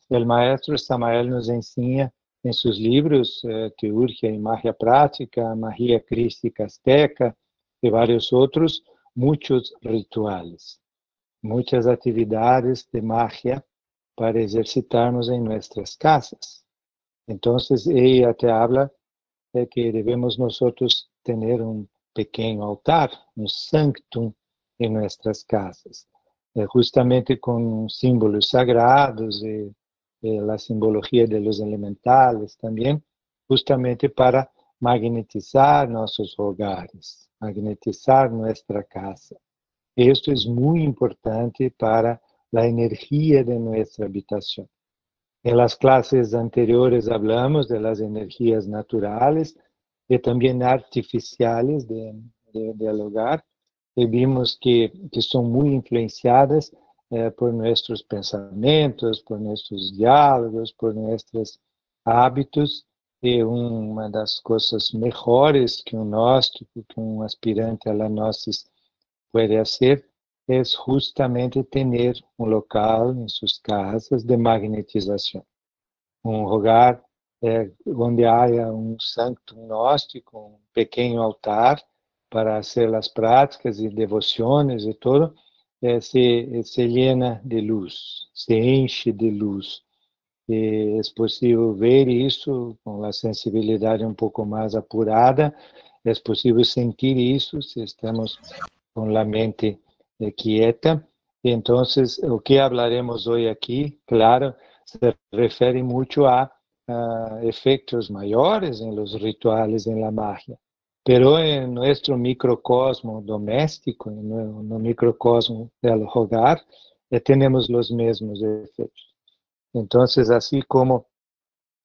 El maestro Samael nos enseña en sus libros, Teurgia y Magia Práctica, Magia Crística Azteca y varios otros, muchos rituales, muchas actividades de magia para ejercitarnos en nuestras casas. Entonces, ella te habla de que debemos nosotros tener un pequeño altar, un sanctum en nuestras casas, justamente con símbolos sagrados, la simbología de los elementales también, justamente para magnetizar nuestros hogares, magnetizar nuestra casa. Esto es muy importante para la energía de nuestra habitación. En las clases anteriores hablamos de las energías naturales y también artificiales del hogar, y vimos que son muy influenciadas por nuestros pensamientos, por nuestros diálogos, por nuestros hábitos. Y una de las cosas mejores que un gnóstico, que un aspirante a la gnosis puede hacer es justamente tener un local en sus casas de magnetización. Un hogar donde haya un sanctum gnóstico, un pequeño altar para hacer las prácticas y devociones y todo, se llena de luz, se enche de luz. Es posible ver isso com a sensibilidade um pouco mais apurada, é possível sentir isso se estamos com a mente quieta. Então, o que falaremos hoje aqui, claro, se refere muito a efeitos maiores em los rituales, em la magia. Pero en nuestro microcosmo doméstico, no microcosmo del hogar, tenemos los mismos efeitos. Entonces, así como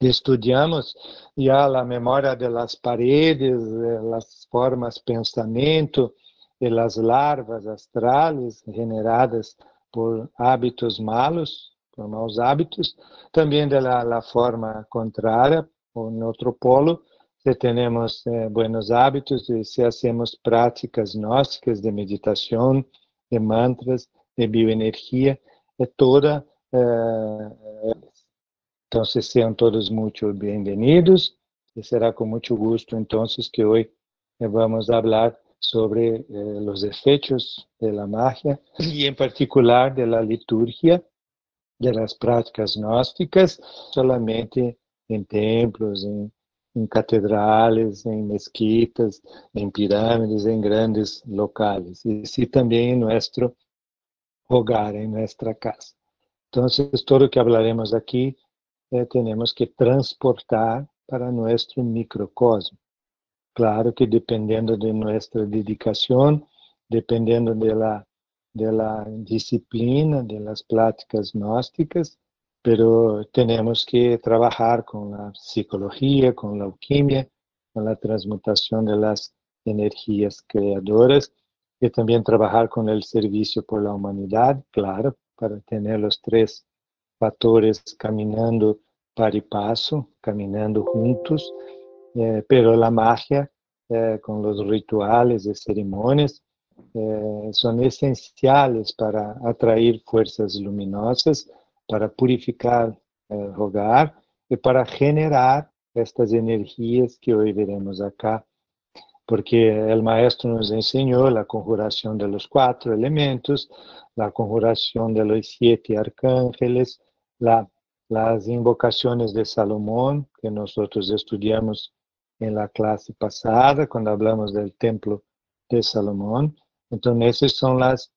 estudiamos ya la memoria de las paredes, las formas pensamiento, de las larvas astrales generadas por hábitos malos, por maus hábitos, también de la forma contraria, o en otro polo, si tenemos buenos hábitos y si hacemos prácticas gnósticas de meditación, de mantras, de bioenergía, toda Então, sejam todos muito bem-vindos e será com muito gosto, então, que hoje vamos falar sobre os efeitos da magia e, em particular, da liturgia, das práticas gnósticas, solamente em templos, em catedrales, em mesquitas, em pirâmides, em grandes locais, e sim também em nosso hogar, em nossa casa. Então, tudo o que falaremos aqui tenemos que transportar para nuestro microcosmo. Claro que dependiendo de nuestra dedicación, dependiendo de la disciplina, de las pláticas gnósticas, pero tenemos que trabajar con la psicología, con la alquimia, con la transmutación de las energías creadoras y también trabajar con el servicio por la humanidad, claro, para tener los tres fatores caminhando par e passo, caminhando juntos, pero la magia, con los rituales y ceremonias, son esenciales para atraer fuerzas luminosas, para purificar el hogar y para generar estas energías que hoy veremos acá, porque el maestro nos enseñó la conjuración de los 4 elementos, la conjuración de los 7 arcángeles, las invocaciones de Salomón, que nosotros estudiamos en la clase pasada, cuando hablamos del templo de Salomón. Entonces, esas son las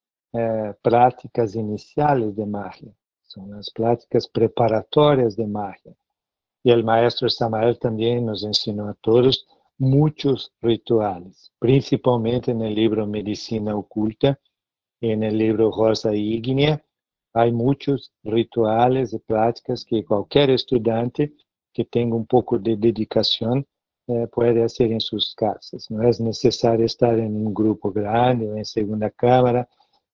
prácticas iniciales de magia, son las prácticas preparatorias de magia. Y el maestro Samael también nos enseñó a todos muchos rituales, principalmente en el libro Medicina Oculta, en el libro Rosa Ígnea. Hay muchos rituales y prácticas que cualquier estudiante que tenga un poco de dedicación puede hacer en sus casas. No es necesario estar en un grupo grande o en segunda cámara,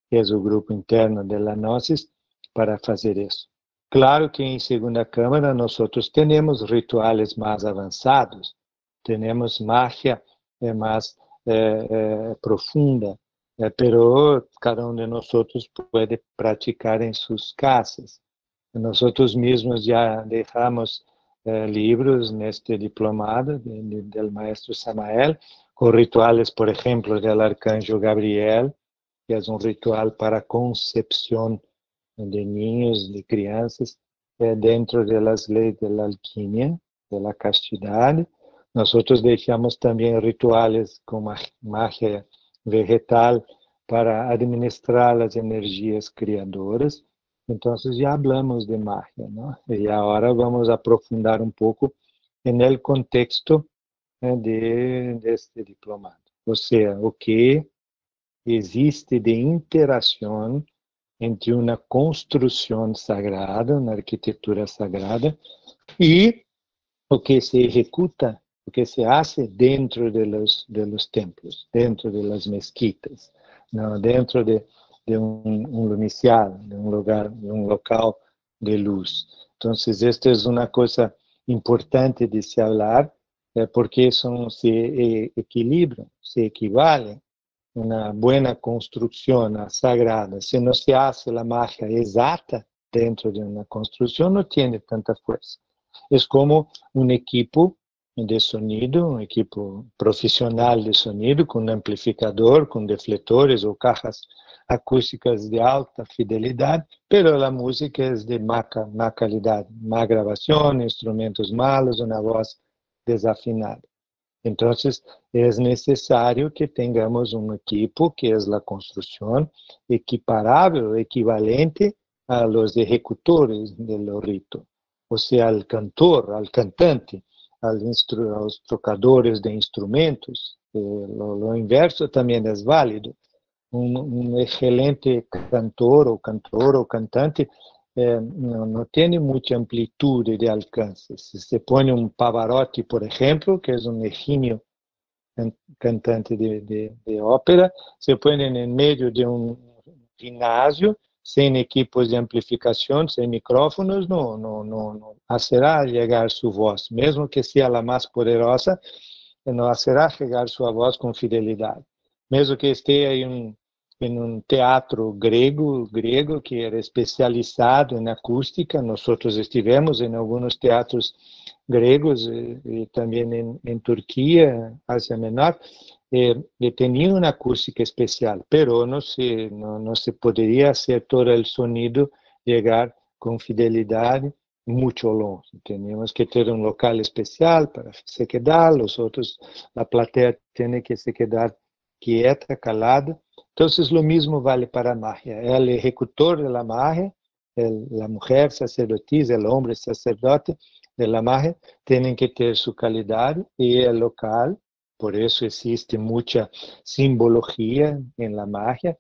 que es el grupo interno de la Gnosis, para hacer eso. Claro que en segunda cámara nosotros tenemos rituales más avanzados, tenemos magia más profunda, pero cada uno de nosotros puede practicar en sus casas. Nosotros mismos ya dejamos libros en este diplomado del maestro Samael, con rituales, por ejemplo, del arcángel Gabriel, que es un ritual para concepción de niños, de crianças, dentro de las leyes de la alquimia, de la castidad. Nosotros dejamos también rituales con magia vegetal para administrar las energías creadoras. Entonces ya hablamos de magia, ¿no? Y ahora vamos a aprofundar un poco en el contexto de este diplomado. O sea, o que existe de interação entre uma construção sagrada, uma arquitetura sagrada, e o que se executa, o que se hace dentro de los templos, dentro de las mezquitas, ¿no? Dentro de un lumicial, de un lugar, de un local de luz. Entonces, esto es una cosa importante de se hablar, porque se equilibran, se equivalen. Uma boa construção sagrada, se não se hace a magia exata dentro de uma construção, não tem tanta força. É como um equipo de sonido, um equipo profissional de sonido, com amplificador, com defletores ou cajas acústicas de alta fidelidade, pero a música é de má qualidade, má gravação, instrumentos malos, uma voz desafinada. Entonces, es necesario que tengamos un equipo que es la construcción equiparable o equivalente a los ejecutores del rito, o sea, al cantor, al cantante, a los tocadores de instrumentos. Lo inverso también es válido. Un excelente cantor o cantante não tem muita amplitude de alcance. Se se põe um Pavarotti, por exemplo, que é um exímio cantante de ópera, se põe no meio de um ginásio, sem equipos de amplificação, sem micrófonos, não hacerá chegar sua voz. Mesmo que seja a mais poderosa, não hacerá chegar sua voz com fidelidade. Mesmo que esteja em um teatro grego que era especializado em acústica. Nós estivemos em alguns teatros gregos e também em Turquia, Ásia Menor, e tinha uma acústica especial, pero não se poderia fazer todo o sonido chegar com fidelidade muito longe. Teníamos que ter um local especial para se quedar, os outros, a plateia tem que se quedar quieta, calada. Entonces, lo mismo vale para magia. El ejecutor de la magia, la mujer sacerdotisa, el hombre sacerdote de la magia, tienen que tener su calidad y el local. Por eso existe mucha simbología en la magia.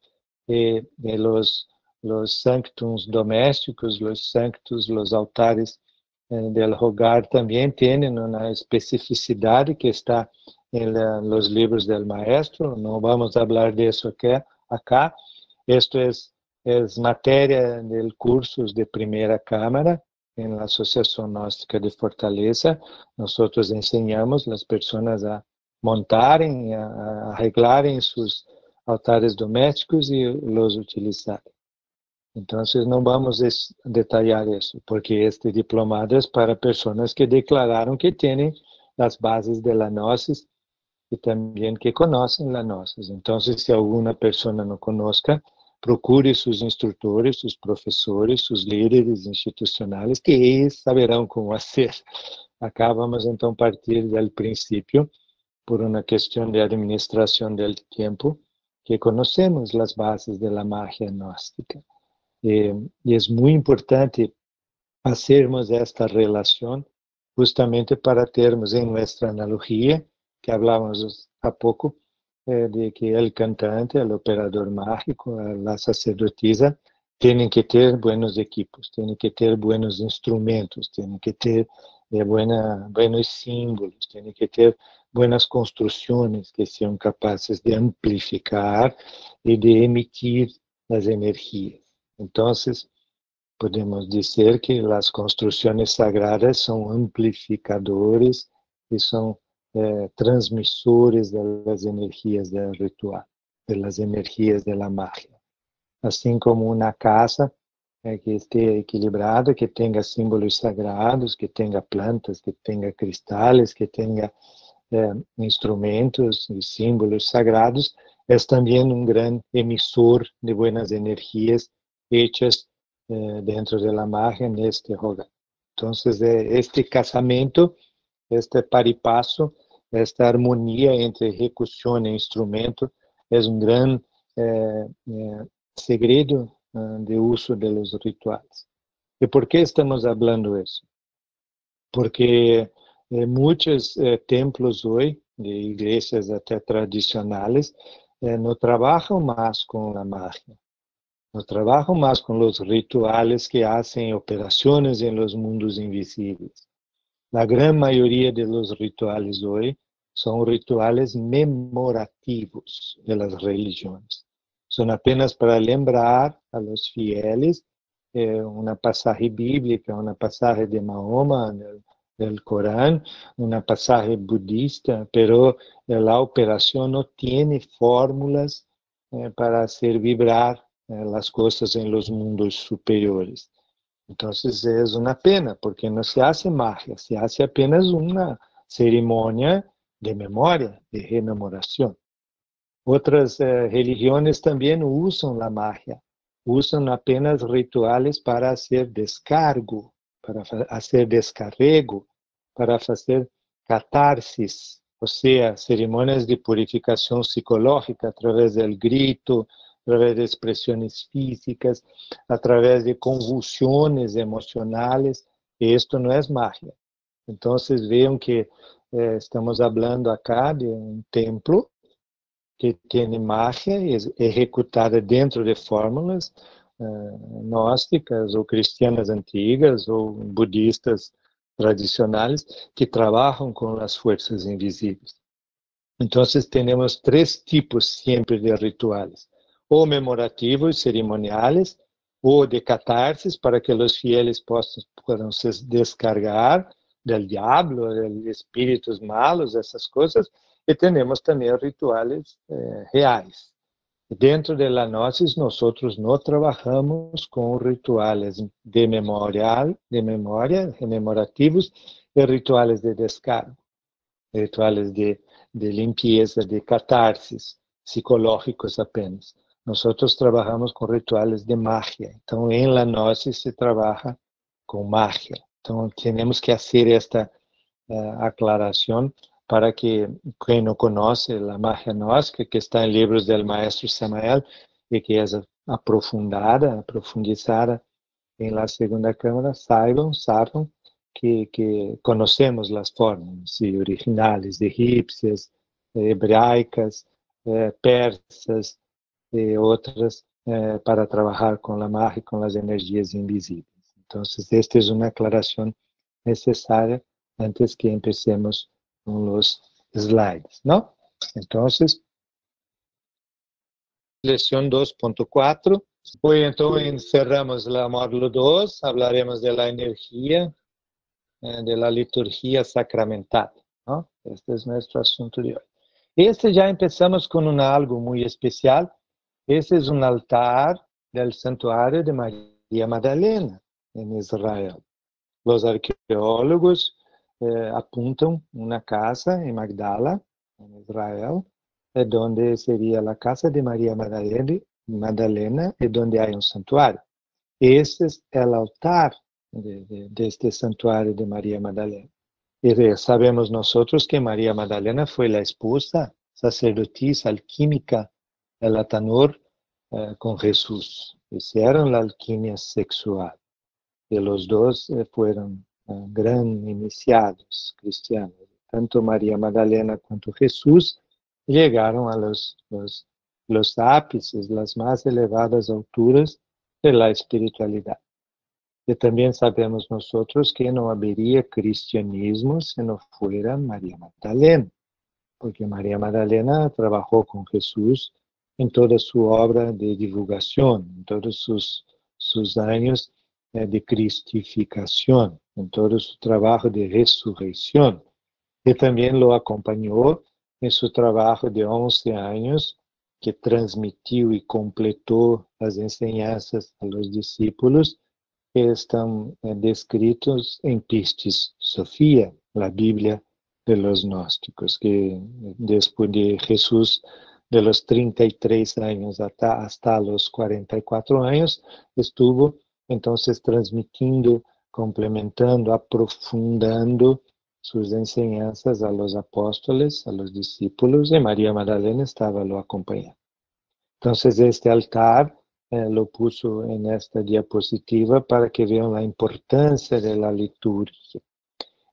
Los sanctums domésticos, los sanctus, los altares del hogar también tienen una especificidad que está en los libros del maestro. No vamos a hablar de eso acá. Esto es materia de cursos de primera cámara en la Asociación Gnóstica de Fortaleza. Nosotros enseñamos a las personas a montarem, a arreglarem sus altares domésticos e los utilizar. Então, não vamos detalhar isso, porque este diplomado é para pessoas que declararam que têm as bases de la Gnosis e também que conhecem la Gnosis. Então, se alguma pessoa não conozca, procure seus instrutores, seus professores, seus líderes institucionais, que eles saberão como fazer. Acá vamos então partir do princípio, por uma questão de administração do tempo, que conhecemos as bases da magia gnóstica. E é muito importante fazermos esta relação justamente para termos em nossa analogia, que falávamos há pouco, de que o cantante, o operador mágico, a sacerdotisa, têm que ter buenos equipos, têm que ter buenos instrumentos, têm que ter buenos símbolos, têm que ter buenas construções que sejam capazes de amplificar e de emitir as energias. Então, podemos dizer que as construções sagradas são amplificadores e são transmissores das energias do ritual, das energias da magia. Assim como uma casa que esté equilibrada, que tenga símbolos sagrados, que tenga plantas, que tenga cristales, que tenga instrumentos y símbolos sagrados, es también un gran emisor de buenas energías hechas dentro de la magia en este hogar. Entonces, este casamiento, este paripaso, esta armonía entre ejecución e instrumento es un gran segredo de uso de los rituales. ¿Y por qué estamos hablando de eso? Porque muchos templos hoy, de iglesias até tradicionales, no trabajan más con la magia, no trabajan más con los rituales que hacen operaciones en los mundos invisibles. La gran mayoría de los rituales hoy son rituales memorativos de las religiones. Son apenas para lembrar a los fieles una pasaje bíblica, una pasaje de Mahoma, del Corán, una pasaje budista, pero la operación no tiene fórmulas para hacer vibrar las cosas en los mundos superiores. Entonces es una pena, porque no se hace magia, se hace apenas una ceremonia de memoria, de rememoración. Otras religiones también usan la magia, usan apenas rituales para hacer descargo, para hacer descarrego, para hacer catarsis, o sea, ceremonias de purificación psicológica a través del grito, a través de expresiones físicas, a través de convulsiones emocionales, y esto no es magia. Entonces vean que estamos hablando acá de un templo que tiene magia ejecutada dentro de fórmulas gnósticas ou cristianas antigas ou budistas tradicionais que trabalham com as forças invisíveis. Então, temos três tipos sempre de rituais: ou memorativos, cerimoniais, ou de catarsis, para que os fieles possam se descargar del diablo, de espíritos malos, essas coisas. E temos também rituales reais. Dentro de la Gnosis, nós não trabalhamos com rituales de memória, rememorativos, e rituales de descargo, rituales de limpeza, de catarsis, psicológicos apenas. Nós trabalhamos com rituales de magia. Então, em la Gnosis se trabalha com magia. Então, temos que fazer esta aclaração para que quem não conhece a magia gnóstica, que está em livros do maestro Samael, e que é aprofundizada em la segunda câmara, saibam que conhecemos as formas originais, egípcias, hebraicas, persas e outras para trabalhar com a magia e com as energias invisíveis. Então, esta é uma aclaração necessária antes que empecemos con los slides, ¿no? Entonces, lección 2.4. Hoy entonces cerramos el módulo 2, hablaremos de la energía, de la liturgia sacramental, ¿no? Este es nuestro asunto de hoy. Ya empezamos con algo muy especial. Este es un altar del santuario de María Magdalena en Israel. Los arqueólogos apuntam uma casa em Magdala, em Israel, onde seria a casa de Maria Madalena e onde há um santuário. Este é o altar deste santuário de Maria Madalena. E sabemos nós que Maria Madalena foi a esposa, sacerdotisa, alquímica, el atanor com Jesus. Hicieron a alquimia sexual. E os dois foram gran iniciados cristianos. Tanto María Magdalena quanto Jesús llegaron a los ápices, las más elevadas alturas de la espiritualidad. Y también sabemos nosotros que no habría cristianismo si no fuera María Magdalena, porque María Magdalena trabajó con Jesús en toda su obra de divulgación, en todos sus años de cristificación, en todo su trabajo de resurrección. Y también lo acompañó en su trabajo de 11 años que transmitiu e completou as enseñanças a los discípulos, que estão descritos em Pistis Sophia, a Bíblia de los gnósticos, que depois de Jesús, de los 33 anos hasta los 44 anos, estuvo entonces transmitindo, complementando, aprofundando sus enseñanzas a los apóstoles, a los discípulos, y María Magdalena estaba lo acompañando. Entonces este altar lo puso en esta diapositiva para que vean la importancia de la liturgia.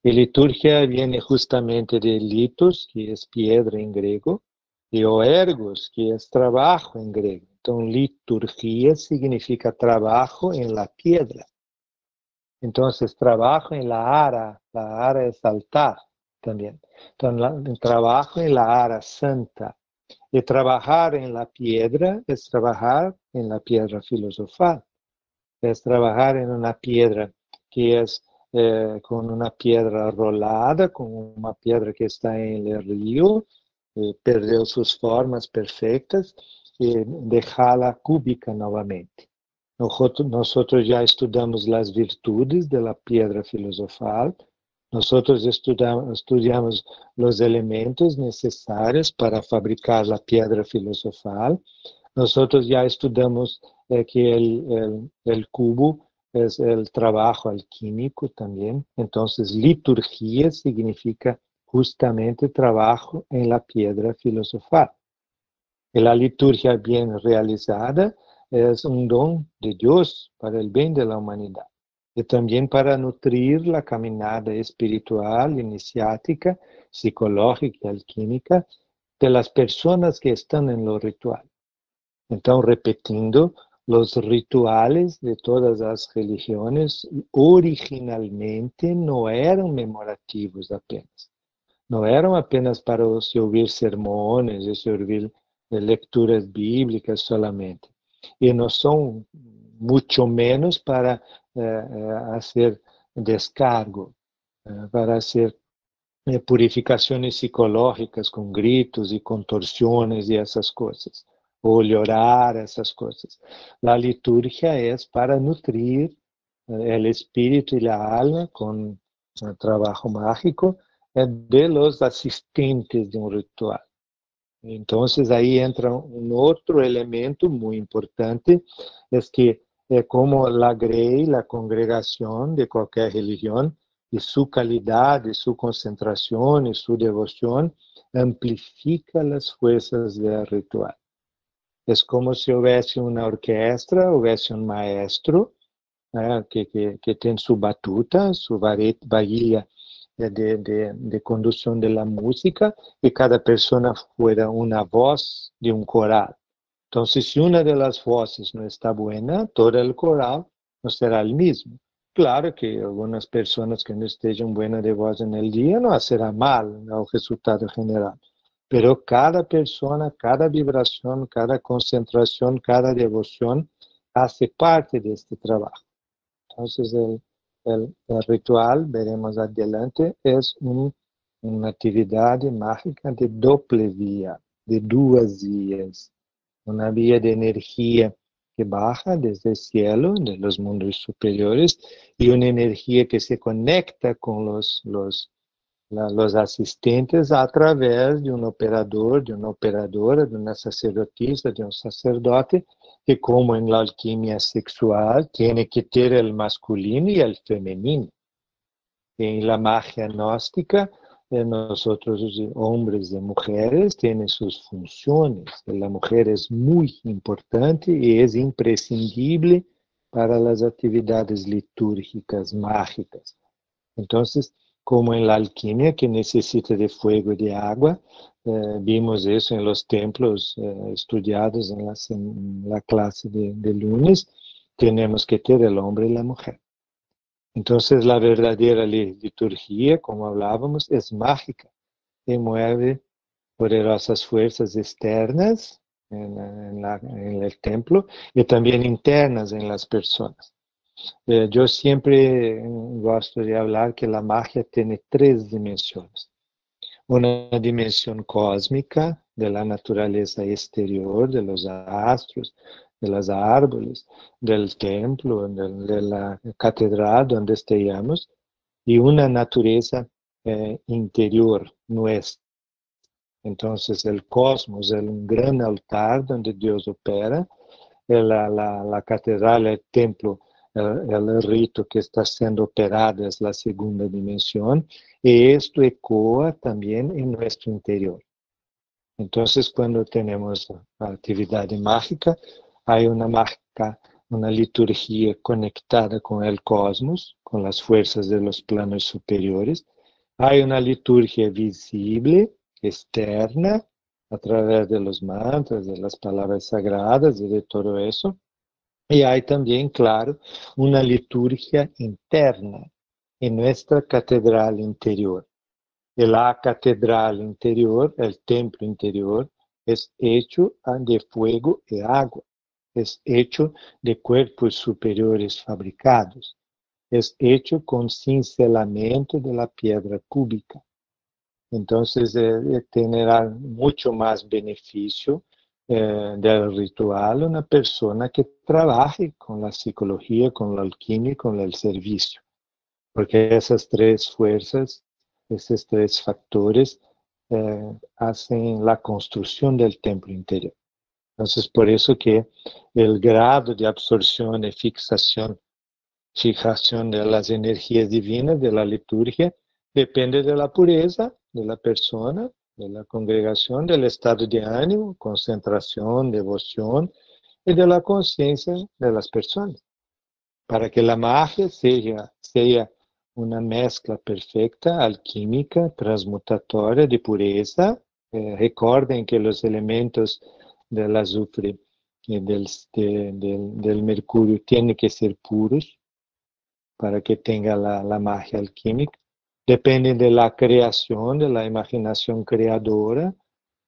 Y liturgia viene justamente de litos, que es piedra en griego, y oergos, que es trabajo en griego. Entonces liturgia significa trabajo en la piedra. Entonces trabajo en la ara es altar también. Entonces trabajo en la ara santa. Y trabajar en la piedra es trabajar en la piedra filosofal. Es trabajar en una piedra que es con una piedra rolada, con una piedra que está en el río, perdió sus formas perfectas y dejarla cúbica nuevamente. Nosotros ya estudiamos las virtudes de la piedra filosofal. Nosotros estudiamos los elementos necesarios para fabricar la piedra filosofal. Nosotros ya estudiamos que el cubo es el trabajo alquímico también. Entonces, liturgia significa justamente trabajo en la piedra filosofal. Y la liturgia bien realizada es un don de Dios para el bien de la humanidad. Y también para nutrir la caminada espiritual, iniciática, psicológica y alquímica de las personas que están en lo ritual. Entonces, repitiendo, los rituales de todas las religiones originalmente no eran memorativos apenas. No eran apenas para se ouvir sermones, se ouvir lecturas bíblicas solamente. Y no son mucho menos para hacer descargo, para hacer purificaciones psicológicas con gritos y contorsiones y esas cosas, o llorar esas cosas. La liturgia es para nutrir el espíritu y la alma con un trabajo mágico de los asistentes de un ritual. Entonces ahí entra un otro elemento muy importante, es que como la grey, la congregación de cualquier religión, y su calidad, y su concentración, y su devoción, amplifica las fuerzas del ritual. Es como si hubiese una orquesta, hubiese un maestro, que tiene su batuta, su varilla de conducción de la música, y cada persona fuera una voz de un coral. Entonces, si una de las voces no está buena, todo el coral no será el mismo. Claro que algunas personas que no estén buenas de voz en el día no será mal el resultado general. Pero cada persona, cada vibración, cada concentración, cada devoción hace parte de este trabajo. Entonces, el ritual, veremos adelante, es una actividad mágica de doble vía, de dos vías. Una vía de energía que baja desde el cielo, de los mundos superiores, y una energía que se conecta con los asistentes a través de un operador, de una operadora, de una sacerdotisa, de un sacerdote, que como en la alquimia sexual tiene que tener el masculino y el femenino. En la magia gnóstica, nosotros, hombres y mujeres, tienen sus funciones. La mujer es muy importante y es imprescindible para las actividades litúrgicas, mágicas. Entonces, como en la alquimia, que necesita de fuego y de agua, vimos eso en los templos estudiados en la clase de lunes, tenemos que tener el hombre y la mujer. Entonces, la verdadera liturgia, como hablábamos, es mágica y mueve poderosas fuerzas externas en el templo y también internas en las personas. Yo siempre gosto de hablar que la magia tiene tres dimensiones. Una dimensión cósmica, de la naturaleza exterior, de los astros, de los árboles, del templo, de la catedral donde estemos, y una naturaleza interior nuestra. Entonces el cosmos es un gran altar donde Dios opera, la catedral, el templo, el rito que está siendo operado es la segunda dimensión, y esto ecoa también en nuestro interior. Entonces, cuando tenemos actividad mágica, hay una liturgia conectada con el cosmos, con las fuerzas de los planos superiores. Hay una liturgia visible, externa, a través de los mantras, de las palabras sagradas y de todo eso. Y hay también, claro, una liturgia interna en nuestra catedral interior. La catedral interior, el templo interior, es hecho de fuego y agua, es hecho de cuerpos superiores fabricados, es hecho con cincelamiento de la piedra cúbica. Entonces, tendrá mucho más beneficio del ritual una persona que trabaje con la psicología, con la alquimia y con el servicio, porque esas tres fuerzas, esos tres factores hacen la construcción del templo interior. Entonces, por eso que el grado de absorción y fijación de las energías divinas de la liturgia depende de la pureza de la persona, de la congregación, del estado de ánimo, concentración, devoción y de la conciencia de las personas, para que la magia sea una mezcla perfecta, alquímica, transmutatoria de pureza. Recuerden que los elementos del azufre y del mercurio tienen que ser puros para que tenga la magia alquímica. Depende de la creación, de la imaginación creadora,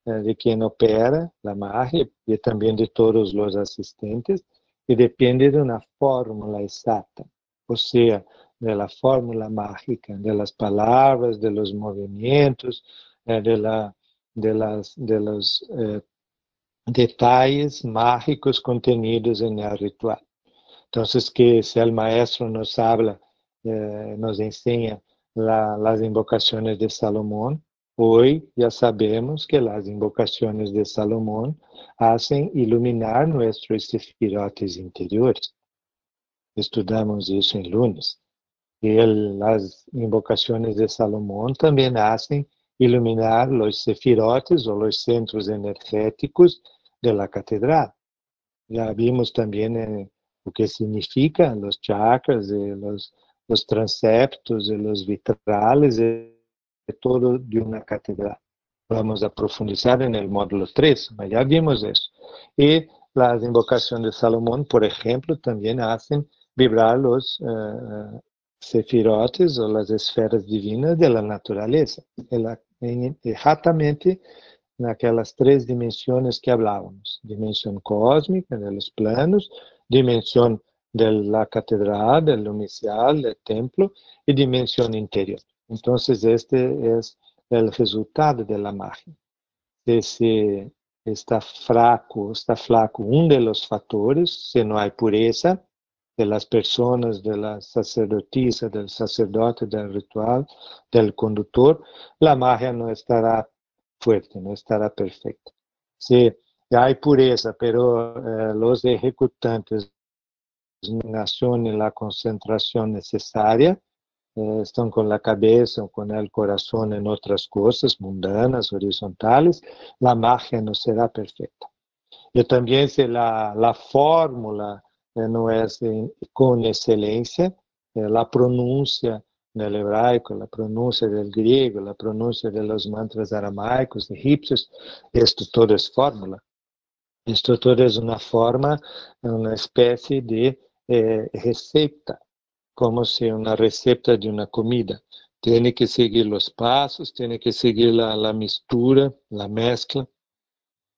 de quien opera la magia y también de todos los asistentes, y depende de una fórmula exacta, o sea, de la fórmula mágica, de las palabras, de los movimientos, de los detalles mágicos contenidos en el ritual. Entonces, que si el maestro nos habla, nos enseña las invocaciones de Salomón, hoy ya sabemos que las invocaciones de Salomón hacen iluminar nuestros sefirotes interiores. Estudamos eso en lunes. Y las invocaciones de Salomón también hacen iluminar los sefirotes o los centros energéticos de la catedral. Ya vimos también o que significan los chakras, los transeptos, los vitrales, de todo de una catedral. Vamos a profundizar en el módulo 3, mas ya vimos eso. Y las invocaciones de Salomón, por ejemplo, también hacen vibrar los sefirotes o las esferas divinas de la naturaleza, exactamente naquelas três dimensões que hablávamos: dimensão cósmica, de los planos, dimensão de la catedral, del lumicial, del templo, e dimensão interior. Então, este é o resultado de la magia. Se está flaco um de los fatores, se não há pureza de las personas, de la sacerdotisa, del sacerdote, del ritual, del conductor, la magia no estará fuerte, no estará perfecta. Si hay pureza, pero los ejecutantes no tienen la concentración necesaria, están con la cabeza o con el corazón en otras cosas mundanas, horizontales, la magia no será perfecta. Y también si la fórmula no es con excelencia, la pronuncia del hebraico, la pronuncia del griego, la pronuncia de los mantras aramaicos, egipcios, esto todo es fórmula. Esto todo es una forma, una especie de receta, como si una receta de una comida. Tiene que seguir los pasos, tiene que seguir la mistura, la mezcla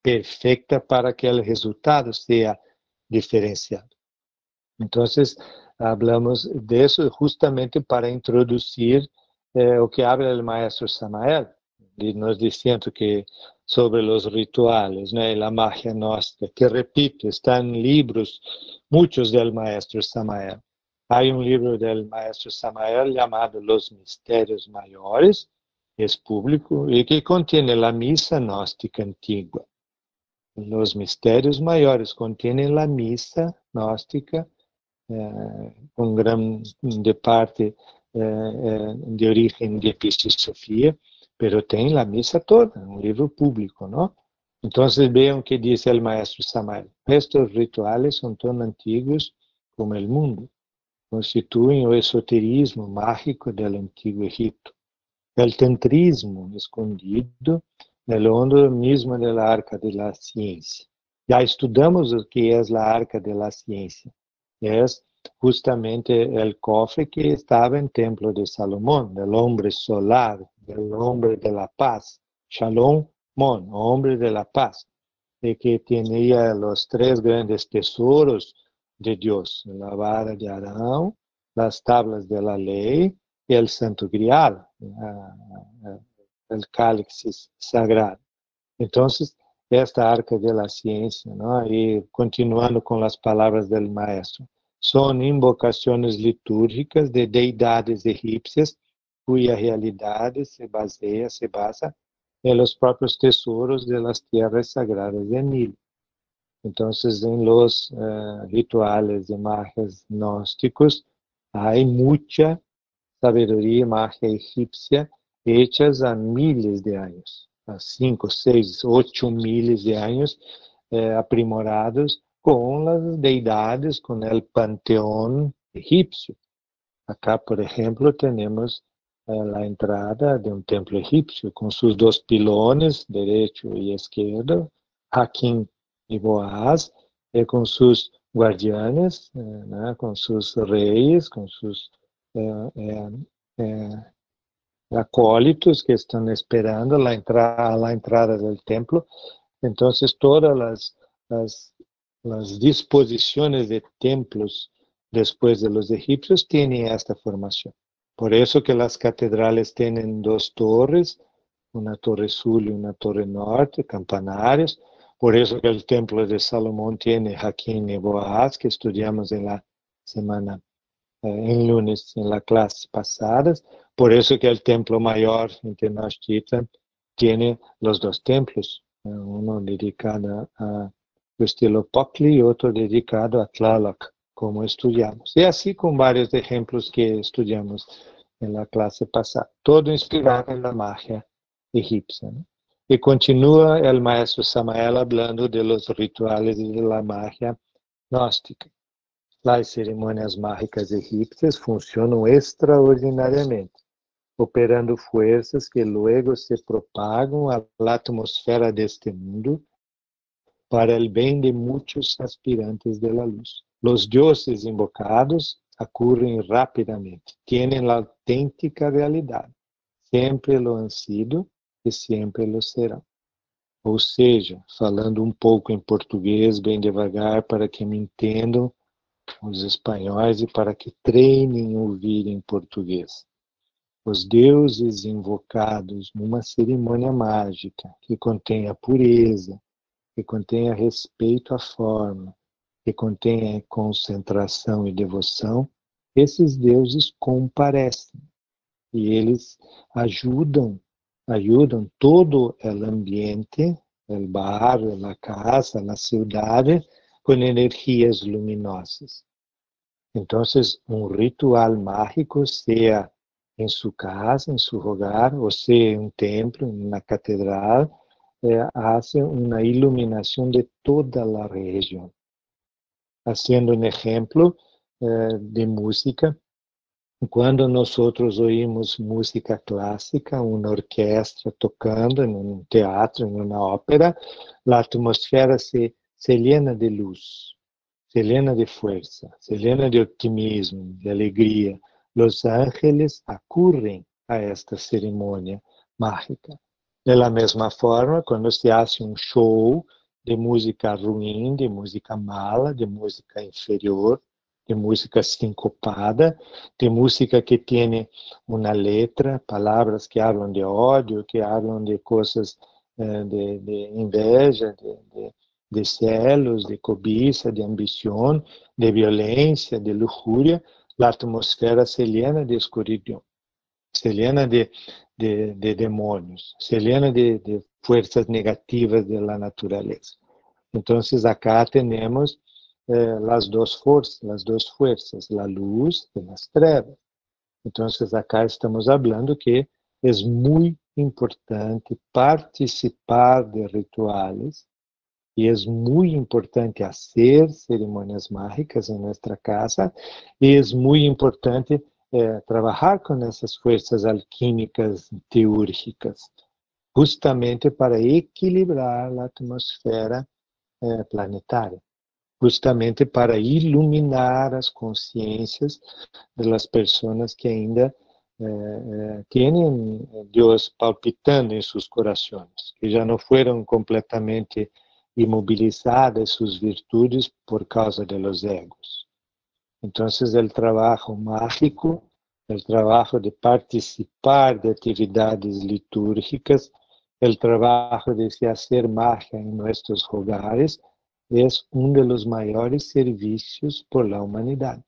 perfecta para que el resultado sea diferenciado. Entonces, hablamos de eso justamente para introducir o que habla el maestro Samael, nos diciendo que sobre los rituales, ¿no? Y la magia gnóstica, que repito, están en libros, muchos del maestro Samael. Hay un libro del maestro Samael llamado Los Misterios Mayores, es público, y que contiene la misa gnóstica antigua. Los Misterios Mayores contienen la misa gnóstica, con gran de parte de origen de Episofía, pero tem la misa toda, un libro público, ¿no? Entonces vean que dice el maestro Samael. Estos rituales son tan antiguos como el mundo. Constituyen el esoterismo mágico del antiguo Egipto. El tantrismo escondido en el hondo mismo de la arca de la ciencia. Ya estudamos o que é a arca de la ciencia. É justamente el cofre que estaba en templo de Salomón, del hombre solar, del hombre de la paz, Shalom Mon, hombre de la paz, de que tenía los 3 grandes tesoros de Dios, la vara de Arão, las tablas de la ley y el santo grial, el cáliz sagrado. Entonces, esta arca de la ciencia, ¿no? Y continuando con las palabras del maestro, son invocaciones litúrgicas de deidades egipcias cuya realidad se basa en los propios tesoros de las tierras sagradas de Nilo. Entonces, en los rituales de magias gnósticos hay mucha sabedoria e magia egípcia hechas há miles de anos, há 5, 6, 8 miles de anos, aprimorados com as deidades, com o panteão egípcio. Acá, por exemplo, temos a entrada de um templo egípcio, com seus 2 pilones, direito e esquerdo, Hakim e Boaz, e com seus guardianes, né, com seus reis, com seus acólitos que estão esperando a entrada do templo. Então, todas as disposições de templos depois de los egipcios têm esta formação. Por isso que as catedrales têm 2 torres, uma torre sul e uma torre norte, campanários. Por isso que o templo de Salomão tem Hakim e Boaz, que estudamos na semana em lunes, em la classe passadas. Por isso que o templo maior em Tenochtitlan tem os 2 templos, um dedicado ao estilo Pocli e outro dedicado a Tlaloc, como estudamos. E assim com vários exemplos que estudamos na classe passada. Todo inspirado na magia egípcia, né? E continua o maestro Samael falando de los rituales de la magia gnóstica. As cerimônias mágicas egípcias funcionam extraordinariamente, operando fuerzas que luego se propagam à atmosfera deste mundo para el bem de muitos aspirantes de la luz. Los dioses invocados ocurrem rapidamente, tienen la auténtica realidade, sempre lo han sido e sempre lo serão. Ou seja, falando um pouco em português, bem devagar, para que me entendam os espanhóis e para que treinem ouvir em português. Os deuses invocados numa cerimônia mágica que contenha pureza, que contenha respeito à forma, que contenha concentração e devoção, esses deuses comparecem e eles ajudam todo o ambiente, o barrio, a casa, a cidade, com energias luminosas. Então, um ritual mágico, seja em sua casa, em seu hogar, ou seja em um templo, em uma catedral, hace uma iluminação de toda a região. Haciendo um exemplo de música, quando nós ouvimos música clássica, uma orquestra tocando em um teatro, em uma ópera, a atmosfera se llena de luz, se llena de fuerza, se llena de optimismo, de alegria. Los ángeles acurren a esta cerimônia mágica. De la mesma forma, quando se hace um show de música ruim, de música mala, de música inferior, de música sincopada, de música que tem uma letra, palavras que hablam de ódio, que hablam de coisas de inveja, de celos, de cobiça, de ambição, de violência, de luxúria. A atmosfera se llena de escuridão, se llena de demônios, se llena de forças negativas da natureza. Então, acá temos as duas forças, a luz e as trevas. Então, acá estamos falando que é muito importante participar de rituales e é muito importante fazer cerimônias mágicas em nossa casa e é muito importante trabalhar com essas forças alquímicas teúrgicas, justamente para equilibrar a atmosfera planetária, justamente para iluminar as consciências das pessoas que ainda têm Deus palpitando em seus corações, que já não foram completamente imobilizadas suas virtudes por causa de los egos. Então, o trabalho mágico, o trabalho de participar de atividades litúrgicas, o trabalho de se fazer magia em nossos hogares, é um dos maiores serviços por la humanidade.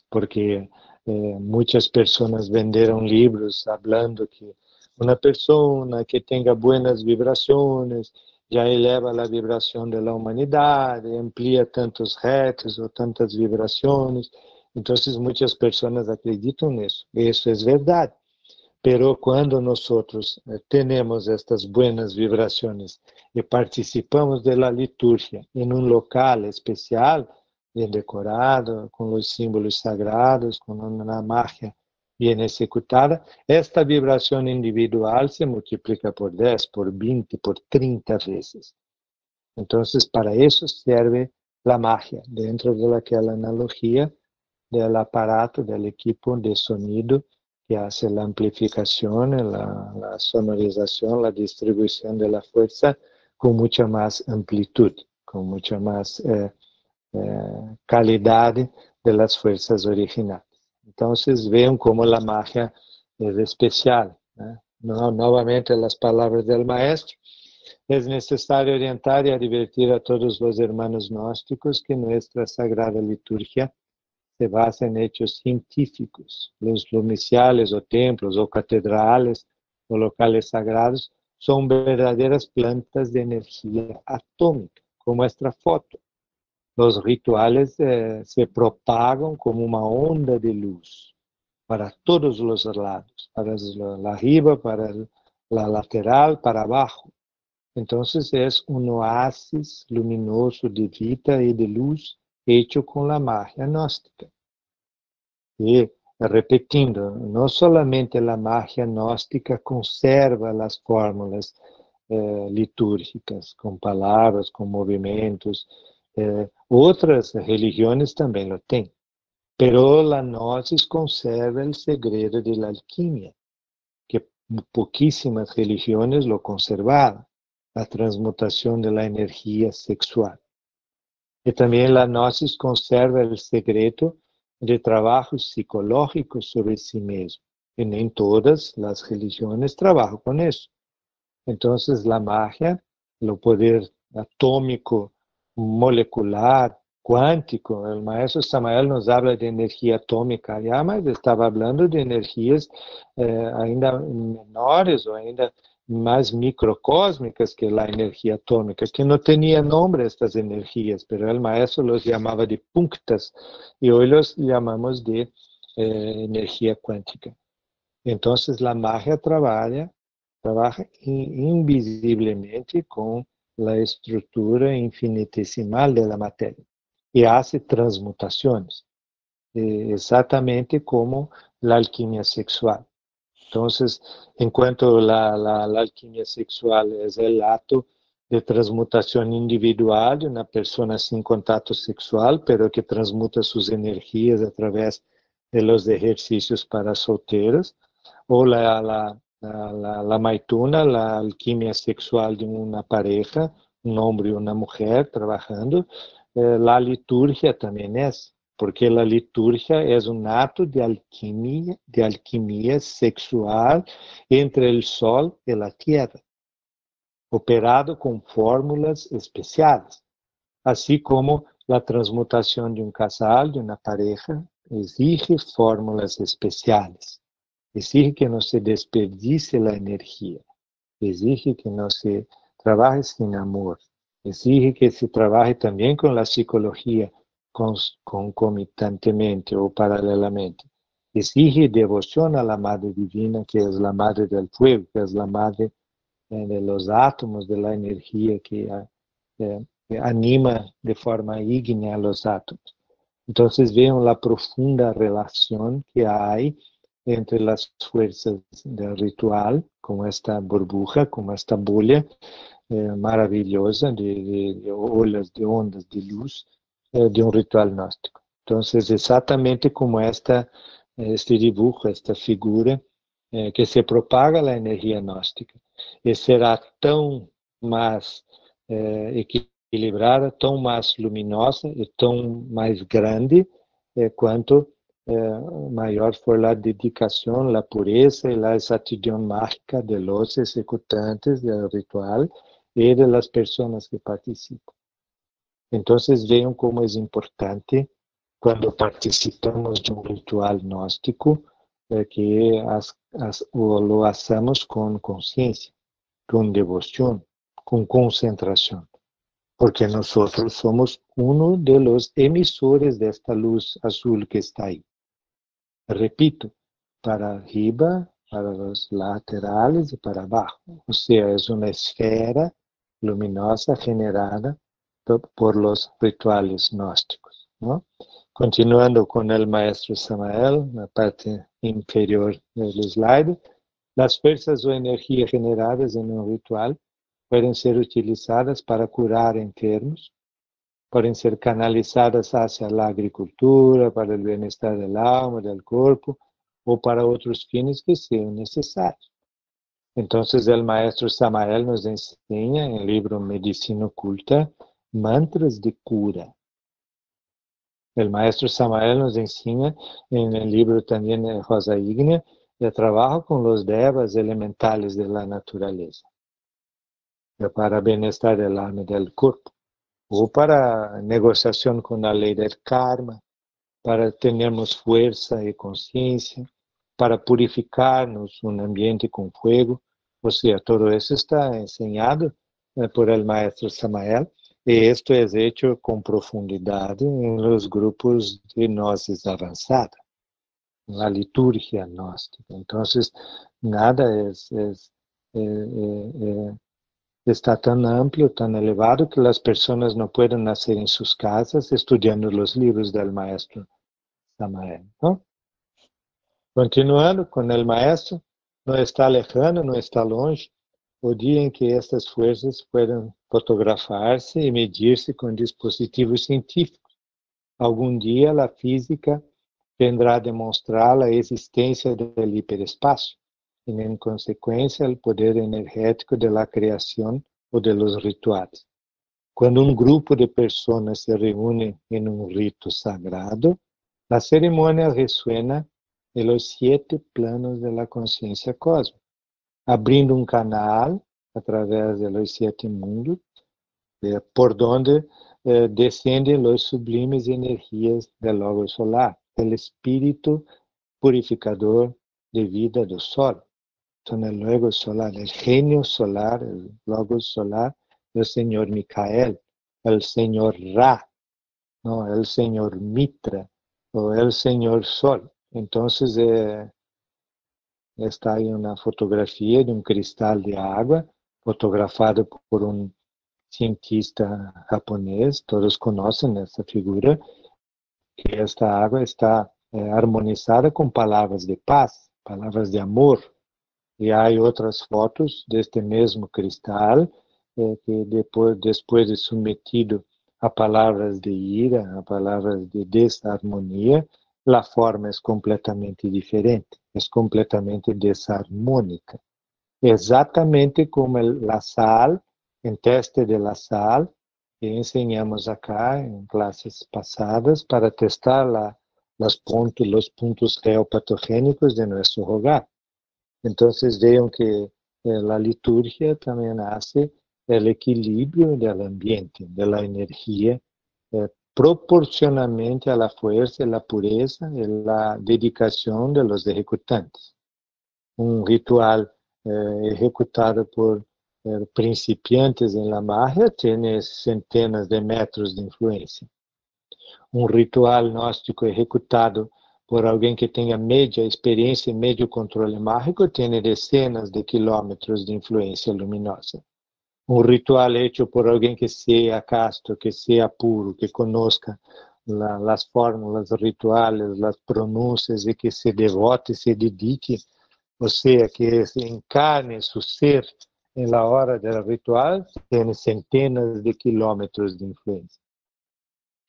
Porque muitas pessoas venderam livros falando que uma pessoa que tenha boas vibrações já eleva a vibração da humanidade, amplia tantos hertz ou tantas vibrações. Então, muitas pessoas acreditam nisso. Isso é verdade. Pero quando nós temos estas buenas vibrações e participamos da liturgia em um local especial, bem decorado, com os símbolos sagrados, com uma magia bem executada, esta vibração individual se multiplica por 10, por 20, por 30 vezes. Então, para isso serve a magia, dentro daquela analogia do aparato, do equipo de sonido que hace a amplificação, a sonorização, a distribuição da força com muita mais amplitude, com muita mais qualidade das forças originais. Então, vocês veem como a magia é especial. Né? Novamente, as palavras do maestro, é necessário orientar e advertir a todos os hermanos gnósticos que nossa sagrada liturgia se basa em hechos científicos. Los lumiciales o templos o catedrales o locales sagrados são verdadeiras plantas de energia atômica, como esta foto. Os rituales se propagam como uma onda de luz para todos os lados, para arriba, para a lateral, para abaixo. Então, é um oásis luminoso de vida e de luz hecho com a magia gnóstica. E, repetindo, não somente a magia gnóstica conserva as fórmulas litúrgicas, com palavras, com movimentos. Outras religiões também lo têm. Pero a Gnosis conserva o segredo da alquimia, que pouquíssimas religiões lo conservaram, a transmutação da energia sexual. E também a Gnosis conserva o segredo de trabalhos psicológicos sobre si mesmo. E nem todas as religiões trabalham com isso. Então, a magia, o poder atômico, molecular, quântico, o maestro Samael nos habla de energia atômica, já, mas estava falando de energias ainda menores ou ainda mais microcósmicas que a energia atômica, que não tinha nome estas energias, mas o maestro los chamava de punctas e hoje los chamamos de energia quântica. Então, a magia trabalha invisiblemente com a estrutura infinitesimal da matéria e hace transmutações, exatamente como a alquimia sexual. Então, enquanto a alquimia sexual é o ato de transmutação individual de uma pessoa sem contato sexual, pero que transmuta suas energias através de los exercícios para solteiros, ou la maituna, la alquimia sexual de uma pareja, um homem e uma mulher trabalhando, la liturgia também é. porque la liturgia es un acto de alquimia sexual entre el sol y la tierra, operado con fórmulas especiales, así como la transmutación de un casal, de una pareja, exige fórmulas especiales, exige que no se desperdicie la energía, exige que no se trabaje sin amor, exige que se trabaje también con la psicología concomitantemente o paralelamente. Exige devoción a la Madre Divina, que es la Madre del Fuego, que es la Madre de los átomos, de la energía que anima de forma ígnea los átomos. Entonces vean la profunda relación que hay entre las fuerzas del ritual, como esta burbuja, como esta bola maravillosa de olas, de ondas de luz de un ritual gnóstico. Entonces, exactamente como este dibujo, esta figura, que se propaga la energía gnóstica, e será tão mais equilibrada, tão mais luminosa e tão mais grande quanto maior for a dedicação, a pureza e a exatidão mágica de los executantes do ritual e de las pessoas que participam. Então, vejam como é importante quando participamos de um ritual gnóstico que lo hacemos com consciência, com devoção, com concentração, porque nós somos um dos emissores desta luz azul que está aí. Repito, para arriba, para os laterais e para abaixo. Ou seja, é uma esfera luminosa generada por los rituales gnósticos, ¿no? Continuando con el maestro Samael, na parte inferior del slide, las fuerzas o energías generadas en un ritual pueden ser utilizadas para curar enfermos, pueden ser canalizadas hacia la agricultura, para el bienestar del alma, del cuerpo, o para otros fines que sean necesarios. Entonces el maestro Samael nos enseña en el libro Medicina Oculta mantras de cura. El maestro Samael nos enseña en el libro también de Rosa Ígnea el trabajo con los devas elementales de la naturaleza, para bienestar del alma y del cuerpo, o para negociación con la ley del karma, para tenermos fuerza y conciencia, para purificarnos un ambiente con fuego. O sea, todo eso está enseñado por el maestro Samael. Y esto es hecho con profundidad en los grupos de gnosis avanzada, en la liturgia gnóstica. Entonces, nada está tan amplio, tan elevado, que las personas no pueden hacer en sus casas estudiando los libros del maestro Samael, ¿no? Continuando con el maestro, no está lejano, no está longe o dia em que estas forças puedan fotografarse e medir-se com dispositivos científicos. Algum dia a física vendrá demonstrar a existência do hiperespaço e, em consequência, o poder energético da criação ou de los rituais. Quando um grupo de pessoas se reúne em um rito sagrado, a cerimônia resuena em los 7 planos da consciência cósmica, abrindo um canal através de los 7 mundos, por donde descendem os sublimes energias do logo solar, o espírito purificador de vida do sol. Então, o logo solar, o genio solar, o logo solar, o Senhor Micael, o Senhor Ra, não, o Senhor Mitra, ou o Senhor Sol. Então, está aí uma fotografia de um cristal de água, fotografado por um cientista japonês, todos conhecem essa figura, que esta água está harmonizada com palavras de paz, palavras de amor. E há outras fotos deste mesmo cristal, que depois de submetido a palavras de ira, a palavras de desarmonia, a forma é completamente diferente, é completamente desarmônica. Exatamente como a sal, em teste de la sal, que enseñamos acá en clases pasadas para testar los puntos geopatogénicos de nuestro hogar. Entonces vean que la liturgia también hace el equilibrio del ambiente, de la energía, proporcionalmente a la fuerza, la pureza y la dedicación de los ejecutantes. Un ritual ejecutado por principiantes en la magia tiene centenas de metros de influencia. Un ritual gnóstico ejecutado por alguém que tenha média experiência e médio controle mágico tiene decenas de kilómetros de influência luminosa. Un ritual hecho por alguém que sea casto, que sea puro, que conozca las fórmulas rituales, las pronuncias y que se devote, se dedique, o sea, que se encarne su ser en la hora del ritual, tiene centenas de kilómetros de influencia.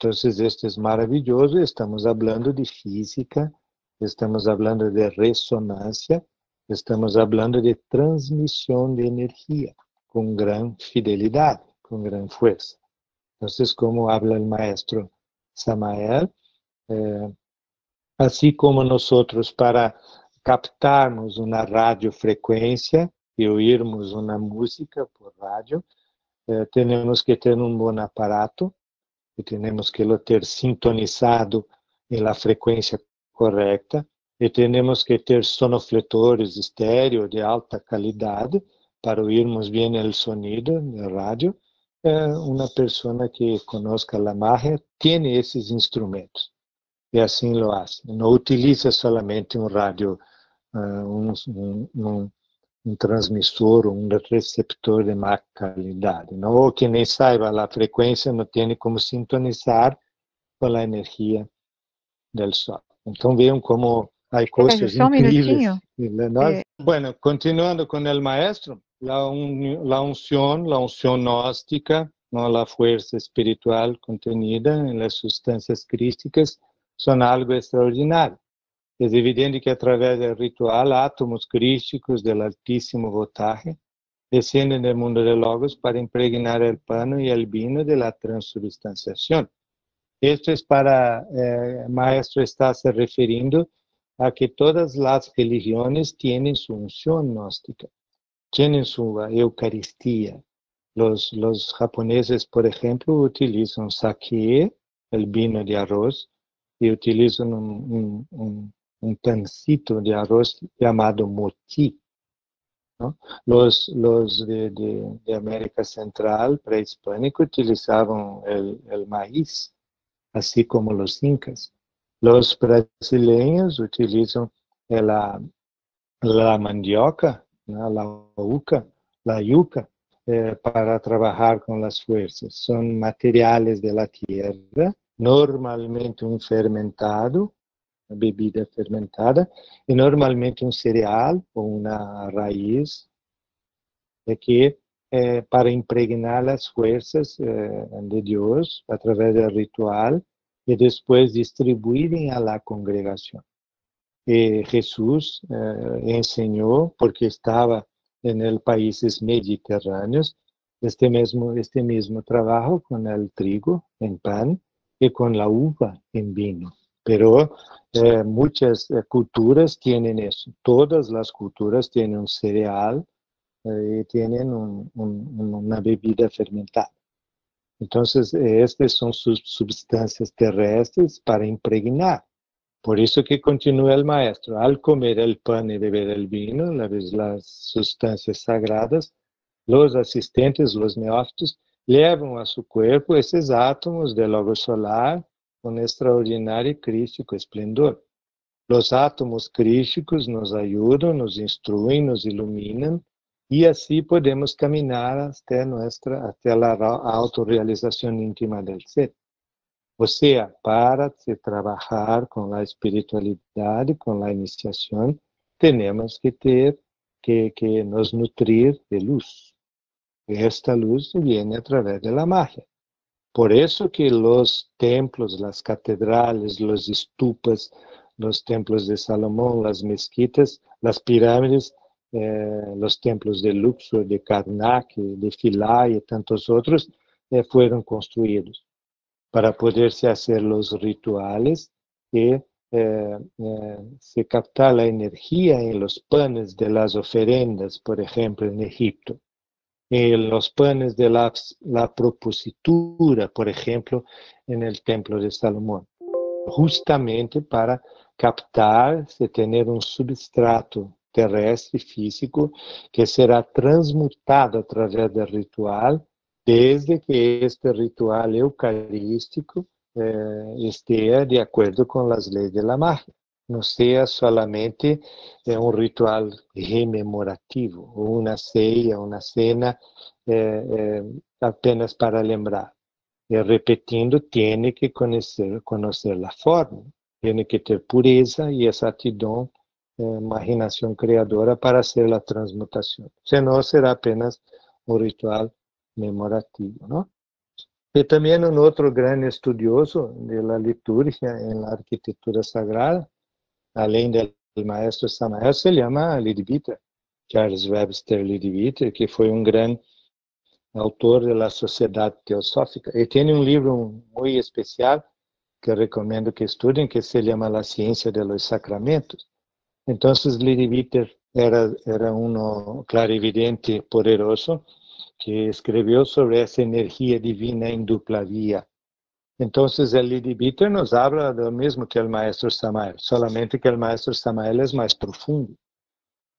Entonces, esto es maravilloso. Estamos hablando de física, estamos hablando de resonancia, estamos hablando de transmisión de energía con gran fidelidad, con gran fuerza. Entonces, como habla el maestro Samael, así como nosotros para captarmos una radiofrecuencia y oírmos una música por radio, tenemos que tener un buen aparato, e temos que lo ter sintonizado em la frequência correta, e temos que ter sonofletores estéreo de alta qualidade para ouvirmos bem o sonido no rádio. Uma pessoa que conozca a magia tem esses instrumentos, e assim lo faz. Não utiliza solamente um rádio, um transmissor, um receptor de má qualidade, não? Ou que nem saiba a frequência, não tem como sintonizar com a energia do sol. Então vejam como há coisas incríveis. Bueno, continuando com o maestro, la unción gnóstica, ¿no? La fuerza espiritual contenida en las sustancias crísticas son algo extraordinario. É evidente que, através do ritual, átomos crísticos del altíssimo voltaje descendem do mundo de logos para impregnar o pano e o vino de la transubstanciación. Esto es para, maestro está se referindo a que todas las religiones tienen su unción gnóstica, tienen su Eucaristía. Los japoneses, por ejemplo, utilizan sake, el vino de arroz, y utilizan un pancito de arroz llamado mochi, ¿no? Los de América Central, prehispánico, utilizaban el maíz, así como los incas. Los brasileños utilizan la mandioca, ¿no? la yuca, para trabajar con las fuerzas. Son materiales de la tierra, normalmente un fermentado, bebida fermentada, e normalmente um cereal ou uma raiz, que para impregnar as forças de Deus através do ritual e depois distribuírem a la congregação. E Jesus ensinou, porque estava em países mediterrâneos, este mesmo trabalho com o trigo em pan e com a uva em vinho. Pero muchas culturas tienen eso. Todas las culturas tienen un cereal y tienen una bebida fermentada. Entonces, estas son sus sustancias terrestres para impregnar. Por eso que continúa el maestro. Al comer el pan y beber el vino, las sustancias sagradas, los asistentes, los neófitos, llevan a su cuerpo esos átomos del logo solar con extraordinario y crístico esplendor. Los átomos crísticos nos ayudan, nos instruyen, nos iluminan, y así podemos caminar hasta la autorrealización íntima del ser. O sea, para trabajar con la espiritualidad y con la iniciación, tenemos que nos nutrir de luz. Esta luz viene a través de la magia. Por eso que los templos, las catedrales, los estupas, los templos de Salomón, las mezquitas, las pirámides, los templos de Luxor, de Karnak, de Philae y tantos otros, fueron construidos para poderse hacer los rituales y se captar la energía en los panes de las ofrendas, por ejemplo, en Egipto, en los panes de la propositura, por ejemplo, en el templo de Salomón, justamente para captar-se, tener um substrato terrestre físico que será transmutado através do ritual, desde que este ritual eucarístico esteja de acordo com as leis da magia. Não seja solamente um ritual rememorativo, ou uma ceia, uma cena apenas para lembrar. Repetindo, tem que conhecer a forma, tem que ter pureza e exatidão, imaginação criadora para fazer a transmutação. Senão será apenas um ritual memorativo, não? E também um outro grande estudioso da liturgia em arquitetura sagrada, além do maestro Samael, se chama Leadbeater, Charles Webster Leadbeater, que foi um grande autor da Sociedade Teosófica. E tem um livro muito especial que recomendo que estudem, que se chama La Ciencia de los Sacramentos. Então, Leadbeater era um clarividente poderoso que escreveu sobre essa energia divina em dupla via. Então, o Leadbeater nos habla do mesmo que o maestro Samael, solamente que o maestro Samael é mais profundo.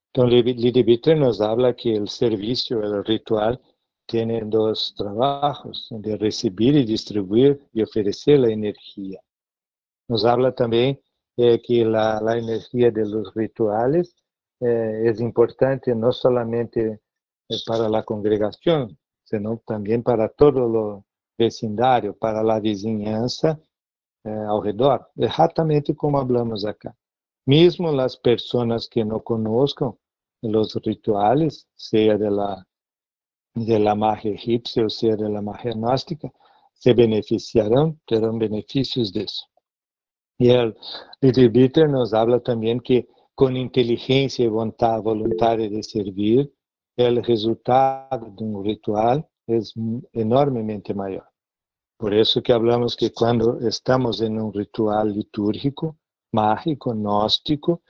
Então, Leadbeater nos habla que o serviço, o ritual, tem dois trabalhos, de receber e distribuir e oferecer a energia. Nos habla também que a energia dos rituales é importante não somente para a congregação, senão também para todo o vecindário, para a vizinhança ao redor, exatamente como falamos acá. Mesmo as pessoas que não conozcam os rituales, seja de la magia egipcia ou seja de la magia gnóstica, se beneficiarão, terão benefícios disso. E o Leadbeater nos habla também que com inteligência e vontade voluntária de servir, o resultado de um ritual é enormemente maior. Por isso que falamos que quando estamos em um ritual litúrgico, mágico, gnóstico,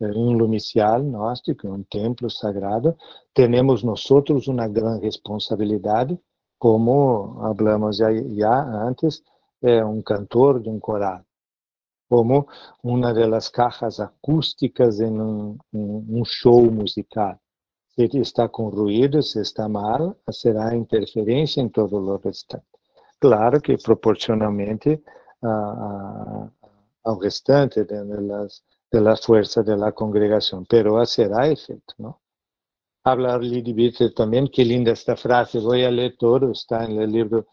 um lumicial gnóstico, um templo sagrado, temos nós uma grande responsabilidade, como falamos já antes, um cantor de um coral, como uma das caixas acústicas em um show musical. Se está com ruído, se está mal, será interferência em todo o restante. Claro que proporcionalmente ao restante da força da congregação, mas será efeito, não? Habla Leadbeater também, que linda esta frase, vou ler todo, está no livro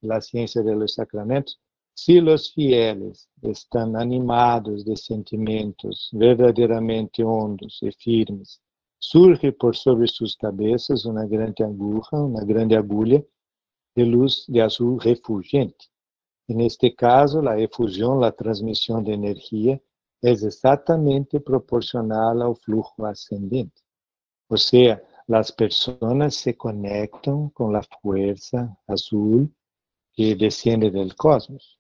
La Ciencia de los Sacramentos. Si los fieles están animados de sentimientos verdaderamente hondos e firmes, surge por sobre sus cabezas uma grande agulha de luz de azul refulgente. Neste caso, a efusão, a transmissão de energia é exatamente proporcional ao fluxo ascendente. Ou seja, as pessoas se conectam com a força azul que descende do cosmos,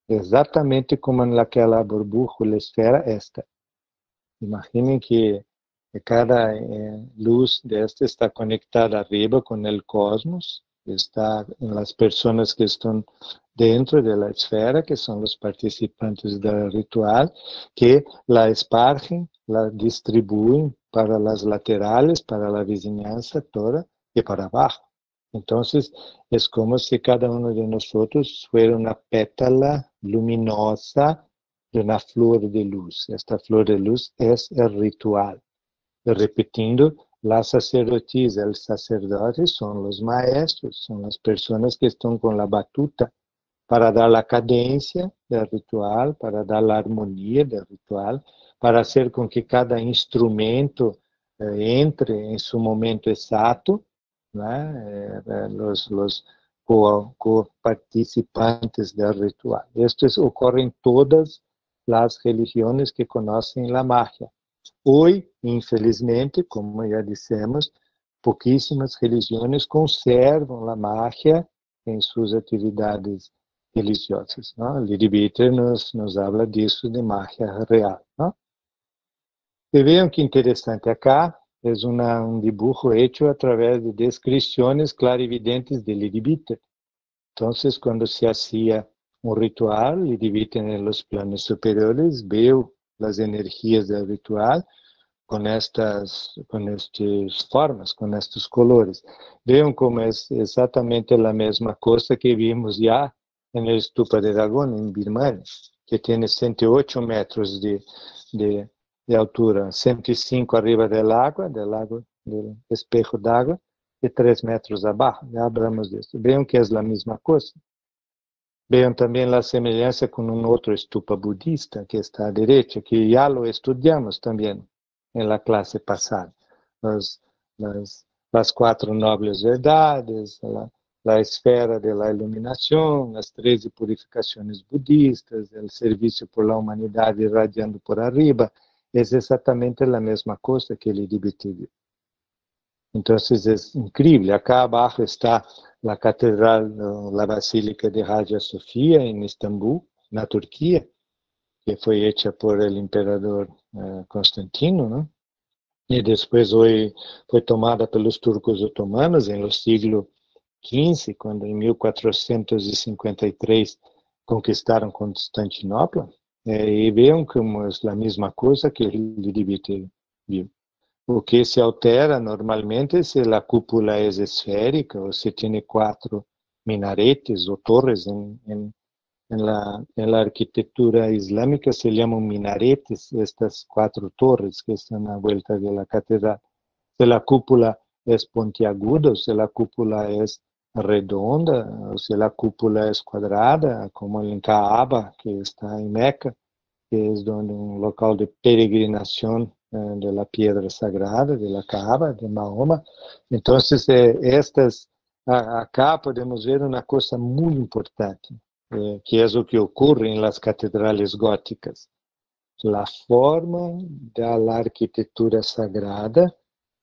exatamente como naquela burbújula esfera esta. Imaginem que cada luz desta está conectada arriba com o cosmos, está as pessoas que estão dentro da esfera, que são os participantes do ritual, que la espargem, la distribuem para as laterais, para a vizinhança toda e para abaixo. Então, é como se cada de nós fosse uma pétala luminosa de uma flor de luz. Esta flor de luz é o ritual. E repetindo, la sacerdotisa, os sacerdotes são os maestros, são as pessoas que estão com a batuta para dar a cadência do ritual, para dar a harmonia do ritual, para fazer com que cada instrumento entre em seu momento exato, né? Os co-participantes do ritual. Isto ocorre em todas as religiões que conhecem a magia. Hoje, infelizmente, como já dissemos, pouquíssimas religiões conservam a magia em suas atividades religiosas, ¿no? Lady Bitter nos habla disso de magia real, ¿no? E vejam que interessante, acá é um dibujo hecho a través de descrições clarividentes de Lady Bitter. Então, quando se hacía um ritual, Lady Bitter nos planos superiores viu as energias do ritual com estas formas, com estes colores. Vejam como é exatamente a mesma coisa que vimos já no Estupa de Dragão, em Birmania, que tem 108 metros de altura, 105 arriba del agua, del espejo d'água, e 3 metros abaixo. Já hablamos disso. Vejam que é a mesma coisa. Vejam também a semelhança com outro estupa budista que está à direita, que já lo estudamos também na classe passada. As 4 nobles verdades, a esfera da iluminação, as 13 purificações budistas, o serviço por la humanidade irradiando por arriba, é exatamente a mesma coisa que ele dividiu. Então, é incrível. Acá abaixo está a catedral, a Basílica de Hagia Sofia, em Istambul, na Turquia, que foi hecha por el imperador Constantino, né? E depois foi tomada pelos turcos otomanos no século XV, quando em 1453 conquistaram Constantinopla, e vejam como é a mesma coisa que ele viu. O que se altera normalmente se a cúpula é esférica ou se tem 4 minaretes ou torres. Na arquitetura islâmica se chamam minaretes estas 4 torres que estão na volta da catedral. Se a cúpula é pontiaguda, ou se a cúpula é redonda, ou se a cúpula é quadrada, como em Kaaba, que está em Meca, que é um local de peregrinação de la piedra sagrada, de la Kaaba, de Mahoma. Então, acá podemos ver uma coisa muito importante, que é o que ocorre em las catedrales góticas. A forma da arquitetura sagrada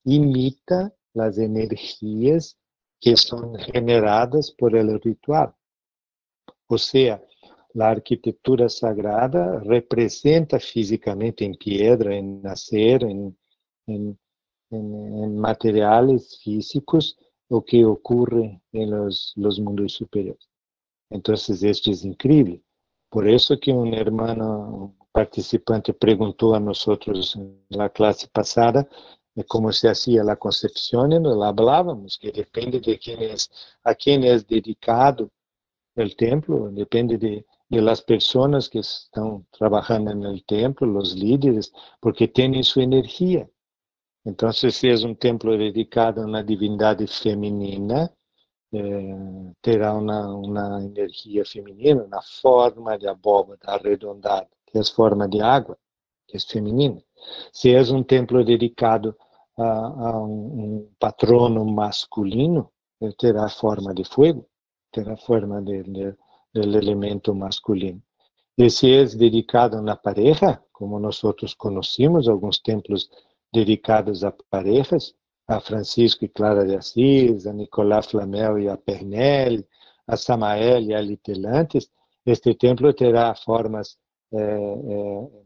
imita as energias que são generadas por el ritual. Ou seja, a arquitetura sagrada representa fisicamente em pedra, em acero, em materiais físicos, o que ocorre em los mundos superiores. Então, isto é incrível. Por isso que um irmão participante perguntou a nós na classe passada como se hacía a concepção, e nós falávamos que depende de a quem é dedicado o templo, depende de las pessoas que estão trabalhando no templo, os líderes, porque têm sua energia. Então, se é um templo dedicado a uma divindade feminina, terá uma energia feminina na forma de abóbora arredondada, que é a forma de água, que é feminina. Se é um templo dedicado a um patrono masculino, terá forma de fogo, terá forma do elemento masculino. E se é dedicado a uma pareja, como nós conhecemos alguns templos dedicados a parejas, a Francisco e Clara de Assis, a Nicolás Flamel e a Pernelle, a Samael e a Litelantes, este templo terá formas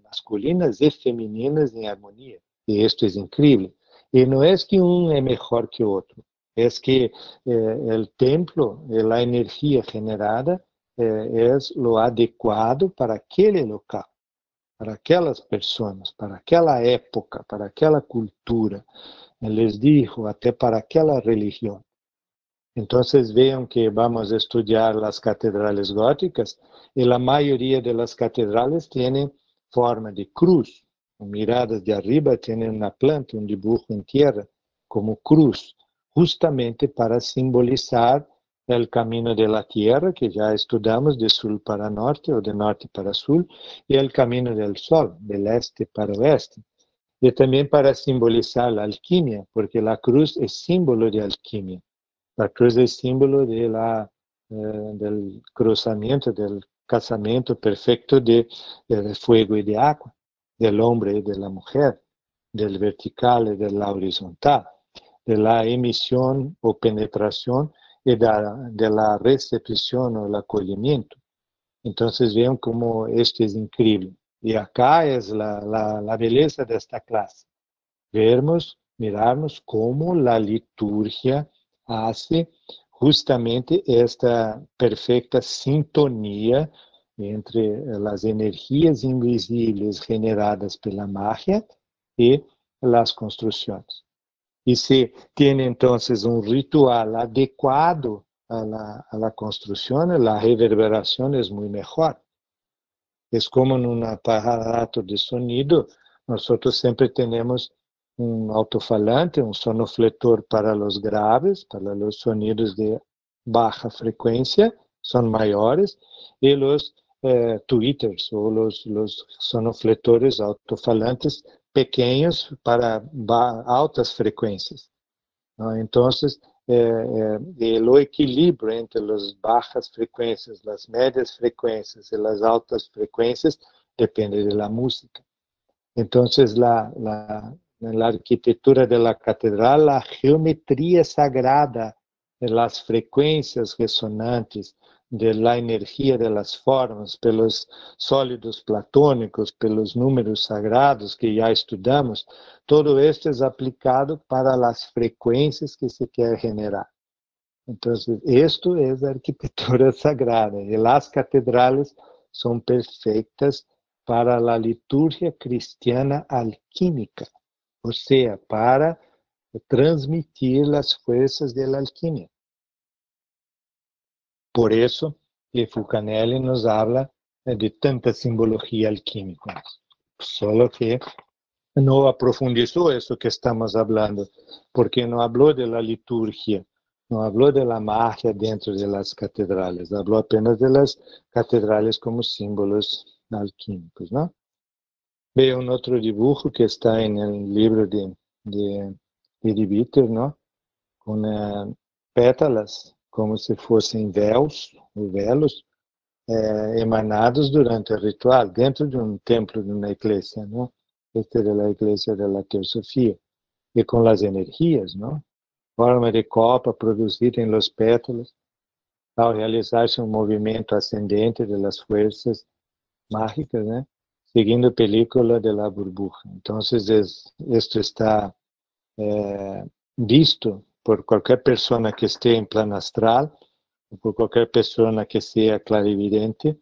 masculinas e femininas em harmonia. E isto é incrível. E não é que um é melhor que o outro, é que o templo, a energia generada, é o adequado para aquele local, para aquelas pessoas, para aquela época, para aquela cultura. Les dijo, até para aquela religião. Então, vejam que vamos estudar as catedrales góticas e a maioria das catedrales tem forma de cruz. Miradas de arriba tem uma planta, um dibujo em terra, como cruz, justamente para simbolizar o caminho da terra, que já estudamos de sul para norte ou de norte para sul, e o caminho do sol, de leste para oeste. E também para simbolizar a alquimia, porque a cruz é símbolo de alquimia. A cruz é símbolo do cruzamento, do casamento perfeito de fogo e de água, do homem e da mulher, do vertical e do horizontal, da emissão ou penetração y de la recepción o el acogimiento. Entonces vean cómo esto es increíble. Y acá es la belleza de esta clase. Mirarnos cómo la liturgia hace justamente esta perfecta sintonía entre las energías invisibles generadas por la magia y las construcciones. Y si tiene entonces un ritual adecuado a la construcción, la reverberación es muy mejor. Es como en un aparato de sonido, nosotros siempre tenemos un alto-falante, un sonofletor para los graves, para los sonidos de baja frecuencia, son mayores, y los tweeters o los sonofletores altofalantes pequeños para altas frecuencias, ¿no? Entonces, el equilibrio entre las bajas frecuencias, las medias frecuencias y las altas frecuencias depende de la música. Entonces, en la arquitectura de la catedral, la geometría sagrada de las frecuencias resonantes, de la energía de las formas, pelos sólidos platónicos, pelos números sagrados que ya estudiamos, todo esto es aplicado para las frecuencias que se quiere generar. Entonces, esto es arquitectura sagrada y las catedrales son perfectas para la liturgia cristiana alquímica, o sea, para transmitir las fuerzas de la alquimia. Por eso, Fulcanelli nos habla de tanta simbología alquímica, solo que no profundizó eso que estamos hablando, porque no habló de la liturgia, no habló de la magia dentro de las catedrales, habló apenas de las catedrales como símbolos alquímicos, ¿no? Veo un otro dibujo que está en el libro de Bitter, ¿no? Con pétalas, como si fuesen velos, emanados durante el ritual, dentro de un templo, de una iglesia, ¿no? Este de la iglesia de la Teosofía, y con las energías, ¿no? Forma de copa producida en los pétalos, al realizarse un movimiento ascendente de las fuerzas mágicas, ¿no? Siguiendo película de la burbuja. Entonces, esto está visto por cualquier persona que esté en plan astral, por cualquier persona que sea clarividente,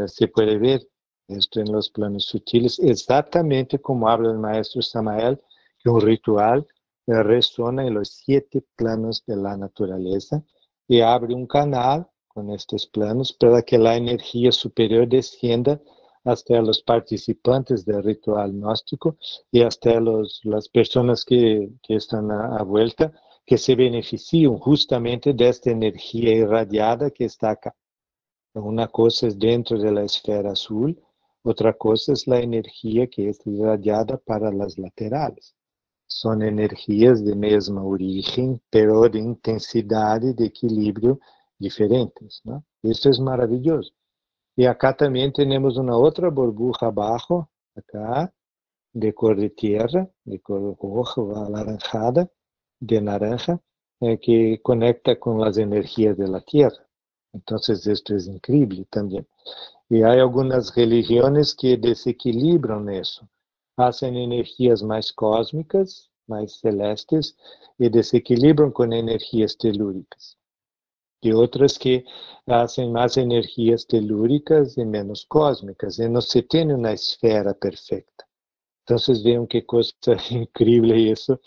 se puede ver esto en los planos sutiles, exactamente como habla el maestro Samael, que un ritual resuena en los 7 planos de la naturaleza y abre un canal con estos planos para que la energía superior descienda hasta los participantes del ritual gnóstico y hasta las personas que están a vuelta, que se benefician justamente de esta energía irradiada que está acá. Una cosa es dentro de la esfera azul, otra cosa es la energía que es irradiada para las laterales. Son energías de misma origen, pero de intensidad y de equilibrio diferentes, ¿no? Esto es maravilloso. Y acá también tenemos una otra burbuja abajo, acá, de color de tierra, de color rojo anaranjada, de naranja, que conecta con las energías de la tierra. Entonces esto es increíble también. Y hay algunas religiones que desequilibran eso. Hacen energías más cósmicas, más celestes, y desequilibran con energías telúricas. Y otras que hacen más energías telúricas y menos cósmicas. Y no se tiene una esfera perfecta. Entonces vean qué cosa increíble eso,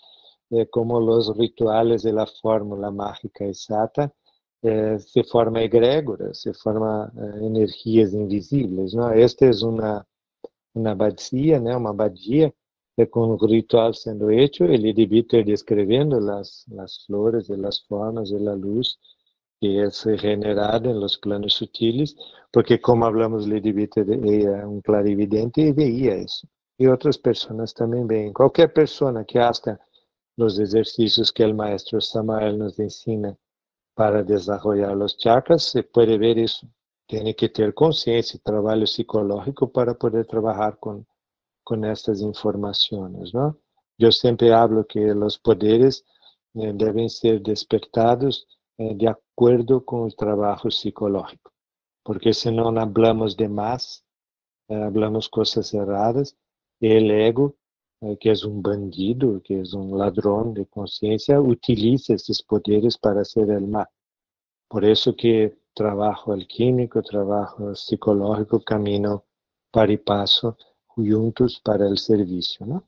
como los rituales de la fórmula mágica exacta se forma egrégora, se forma energías invisibles, ¿no? Esta es una abadia, ¿no? Una abadia con un ritual siendo hecho, el Edibiter describiendo las flores de las formas de la luz que es generada en los planos sutiles, porque como hablamos, el Edibiter era un clarividente y veía eso. Y otras personas también ven. Cualquier persona que haga los ejercicios que el maestro Samael nos enseña para desarrollar los chakras, se puede ver eso. Tiene que tener conciencia y trabajo psicológico para poder trabajar con estas informaciones, ¿no? Yo siempre hablo que los poderes deben ser despertados de acuerdo con el trabajo psicológico, porque si no hablamos de más, hablamos cosas erradas, y el ego, que es un bandido, que es un ladrón de conciencia, utiliza esses poderes para hacer el mal. Por eso que trabajo alquímico, trabajo psicológico, camino par y paso juntos para el servicio, ¿no?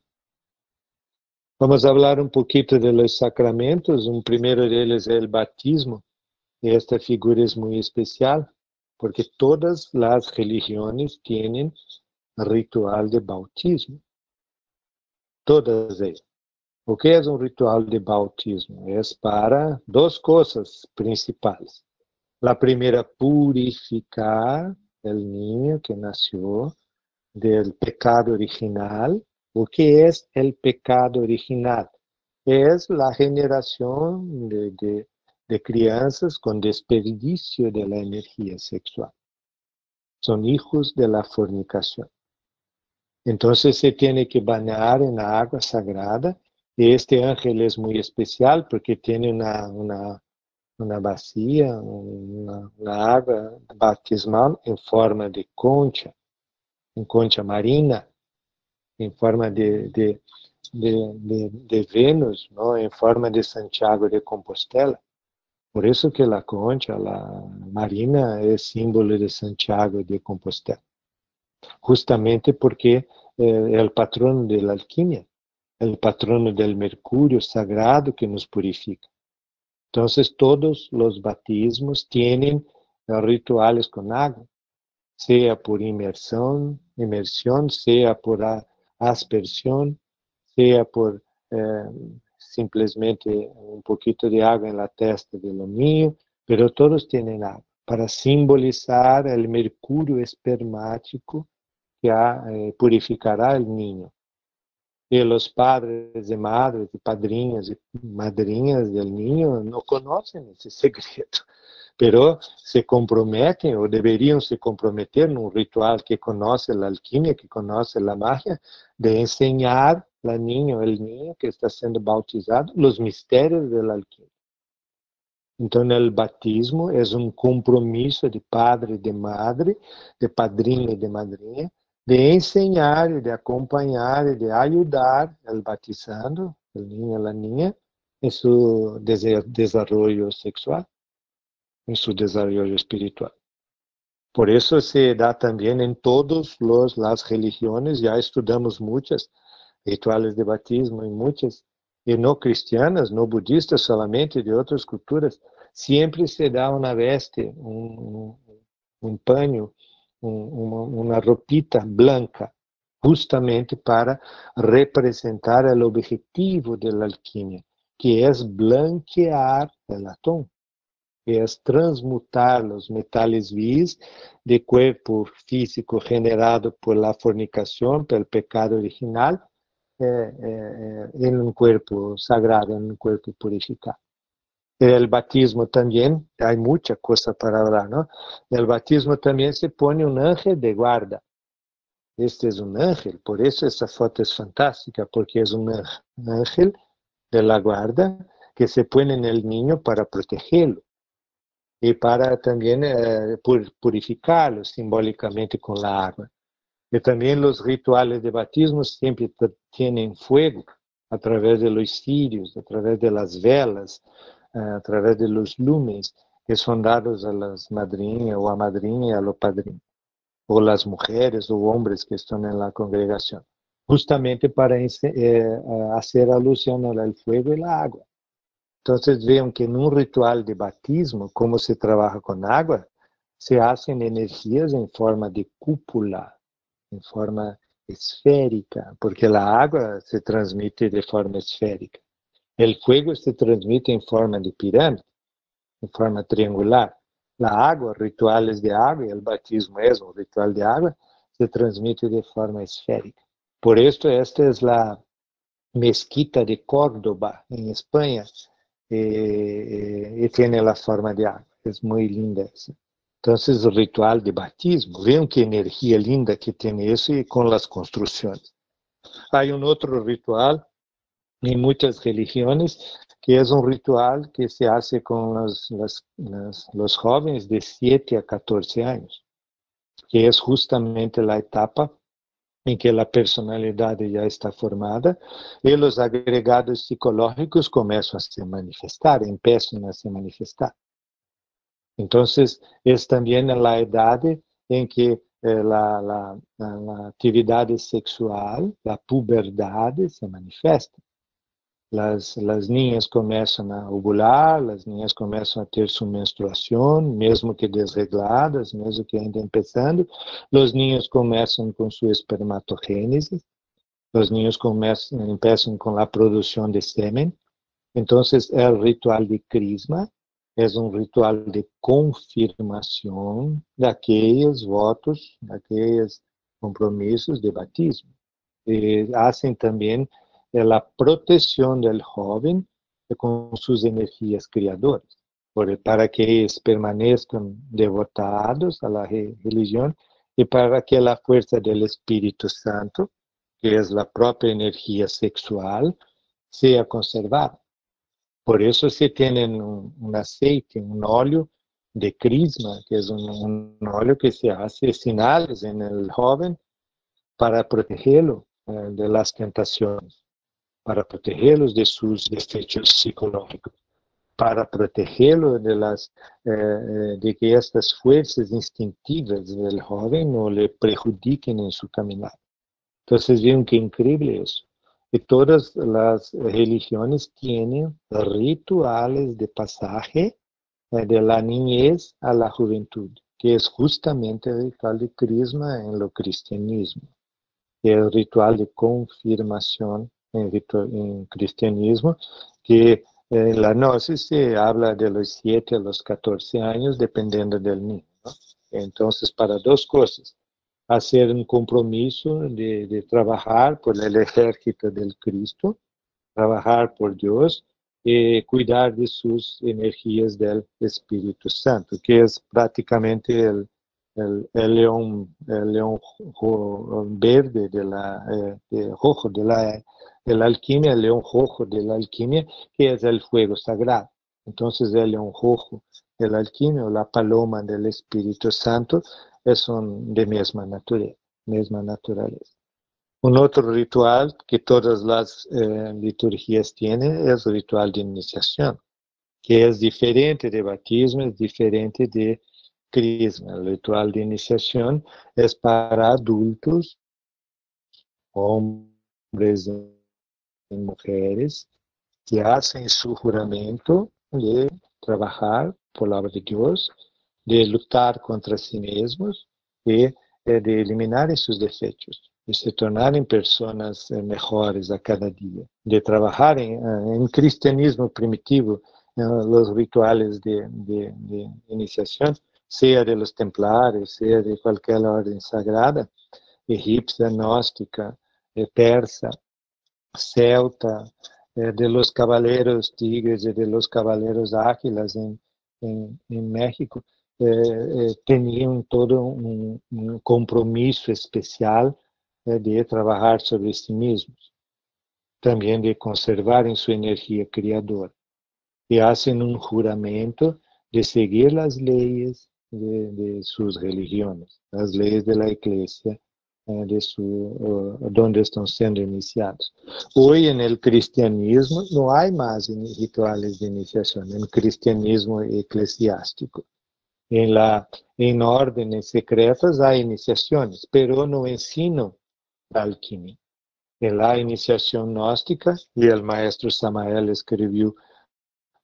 Vamos a hablar un poquito de los sacramentos. Un primero de ellos es el bautismo. Y esta figura es muy especial porque todas las religiones tienen ritual de bautismo. Todas ellas. O que é um ritual de bautismo? É para duas coisas principais. A primeira, purificar o niño que nasceu del pecado original. O que é o pecado original? É a generação de crianças com desperdício de la energia sexual. São hijos de la fornicação. Então, se tem que banhar na água sagrada. Y este ángel es muy especial porque tiene una vacía, una agua bautismal en forma de concha marina, en forma de Venus, ¿no? En forma de Santiago de Compostela. Por eso que la concha, la marina, es símbolo de Santiago de Compostela. Justamente porque es el patrón de la alquimia. El patrono del mercurio sagrado que nos purifica. Entonces, todos los bautismos tienen rituales con agua, sea por inmersión, sea por aspersión, sea por simplemente un poquito de agua en la testa del niño, pero todos tienen agua para simbolizar el mercurio espermático que purificará al niño. E os padres e madres, e padrinhos e madrinhas do ninho não conhecem esse segredo, pero se comprometem ou deveriam se comprometer num ritual que conhece a alquimia, que conhece a magia, de ensinar ao ninho, o ninho que está sendo bautizado, os mistérios da alquimia. Então, o batismo é um compromisso de padre e de madre, de padrinho e de madrinha, de enseñar y de acompañar y de ayudar al batizando, el niño o la niña, en su desarrollo sexual, en su desarrollo espiritual. Por eso se da también en todas las religiones, ya estudiamos muchas rituales de batismo en muchas, y no cristianas, no budistas solamente, de otras culturas, siempre se da una veste, un paño, uma ropita blanca, justamente para representar o objetivo da alquimia, que é blanquear o latão, que é transmutar os metais vis de corpo físico generado por la fornicação, pelo pecado original, em um corpo sagrado, em um corpo purificado. El batismo también, hay mucha cosa para hablar, ¿no? El batismo también se pone un ángel de guarda. Este es un ángel, por eso esta foto es fantástica, porque es un ángel de la guarda que se pone en el niño para protegerlo y para también purificarlo simbólicamente con la agua. Y también los rituales de batismo siempre tienen fuego a través de los cirios, a través de las velas, a través de los lumens que son dados a las madrinhas o a madrinha y a los padrinos, o las mujeres o hombres que están en la congregación, justamente para hacer alusión al fuego y la agua. Entonces vean que en un ritual de bautismo, como se trabaja con agua, se hacen energías en forma de cúpula, en forma esférica, porque la agua se transmite de forma esférica. El fuego se transmite en forma de pirámide, en forma triangular. La agua, rituales de agua, y el bautismo es un ritual de agua, se transmite de forma esférica. Por esto, esta es la mezquita de Córdoba, en España, y tiene la forma de agua. Es muy linda esa. Entonces, el ritual de bautismo, vean qué energía linda que tiene eso y con las construcciones. Hay un otro ritual en muchas religiones que es un ritual que se hace con los jóvenes de 7 a 14 años, que es justamente la etapa en que la personalidad ya está formada y los agregados psicológicos comienzan a se manifestar, empiezan a se manifestar. Entonces, es también la edad en que la actividad sexual, la puberdad se manifiesta. Las niñas começam a ovular, as niñas começam a ter sua menstruação, mesmo que desregladas, mesmo que ainda começando. Os niños começam com sua espermatogênese, os niños começam com a produção de sêmen. Então, o ritual de crisma é um ritual de confirmação daqueles votos, daqueles compromissos de batismo. E fazem também la protección del joven con sus energías creadoras, para que ellos permanezcan devotados a la religión y para que la fuerza del Espíritu Santo, que es la propia energía sexual, sea conservada. Por eso se tienen un aceite, un óleo de crisma, que es un óleo que se hace sinales en el joven para protegerlo de las tentaciones, para protegê-los de seus defeitos psicológicos, para protegê-lo de que estas forças instintivas do jovem não lhe prejudiquem em seu caminhar. Então, viram que incrível isso. E todas as religiões têm rituales de passagem de la niñez a la juventud, que é justamente o ritual de crisma en lo cristianismo, que é o ritual de confirmação en cristianismo, que en la gnosis se habla de los 7 a los 14 años, dependiendo del niño, ¿no? Entonces, para dos cosas: hacer un compromiso de trabajar por el ejército del Cristo, trabajar por Dios, y cuidar de sus energías del Espíritu Santo, que es prácticamente el león verde rojo de la alquimia, el león rojo de la alquimia, que es el fuego sagrado. Entonces, el león rojo de la alquimia, o la paloma del Espíritu Santo, son de misma naturaleza. Un otro ritual que todas las liturgias tienen es el ritual de iniciación, que es diferente de batismo, es diferente de crisma. El ritual de iniciación es para adultos, hombres y mujeres, que hacen su juramento de trabajar por la obra de Dios, de luchar contra sí mismos y de eliminar sus defectos, de se tornarem personas mejores a cada día, de trabajar en cristianismo primitivo, los rituales de iniciación, sea de los templarios, sea de cualquier orden sagrada, egipcia, gnóstica, persa, celta, de los caballeros tigres y de los caballeros águilas en México, tenían todo un compromiso especial de trabajar sobre sí mismos, también de conservar en su energía creadora, y hacen un juramento de seguir las leyes de sus religiones, las leyes de la iglesia, donde estão sendo iniciados. Hoje, no cristianismo, não há mais rituales de iniciação, no cristianismo eclesiástico. Em órdenes secretas há iniciações, pero no ensino da alquimia. En la iniciação gnóstica, e o maestro Samael escreveu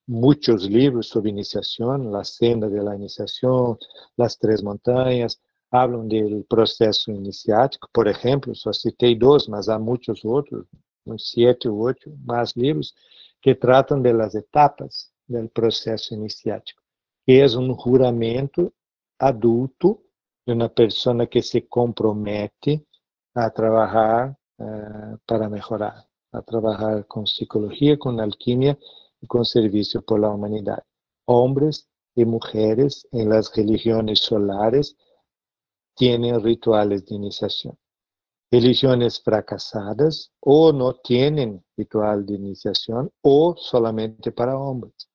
muitos livros sobre iniciação, La Senda de la Iniciación, Las Tres Montañas, hablam do processo iniciático, por exemplo, só citei 2, mas há muitos outros, uns 7 ou 8 mais livros, que tratam das etapas do processo iniciático, que é um juramento adulto de uma pessoa que se compromete a trabalhar para melhorar, a trabalhar com psicologia, com alquimia e com serviço por la humanidade. Hombres e mulheres em las religiones solares tienen rituales de iniciación. Religiones fracasadas o no tienen ritual de iniciación o solamente para hombres,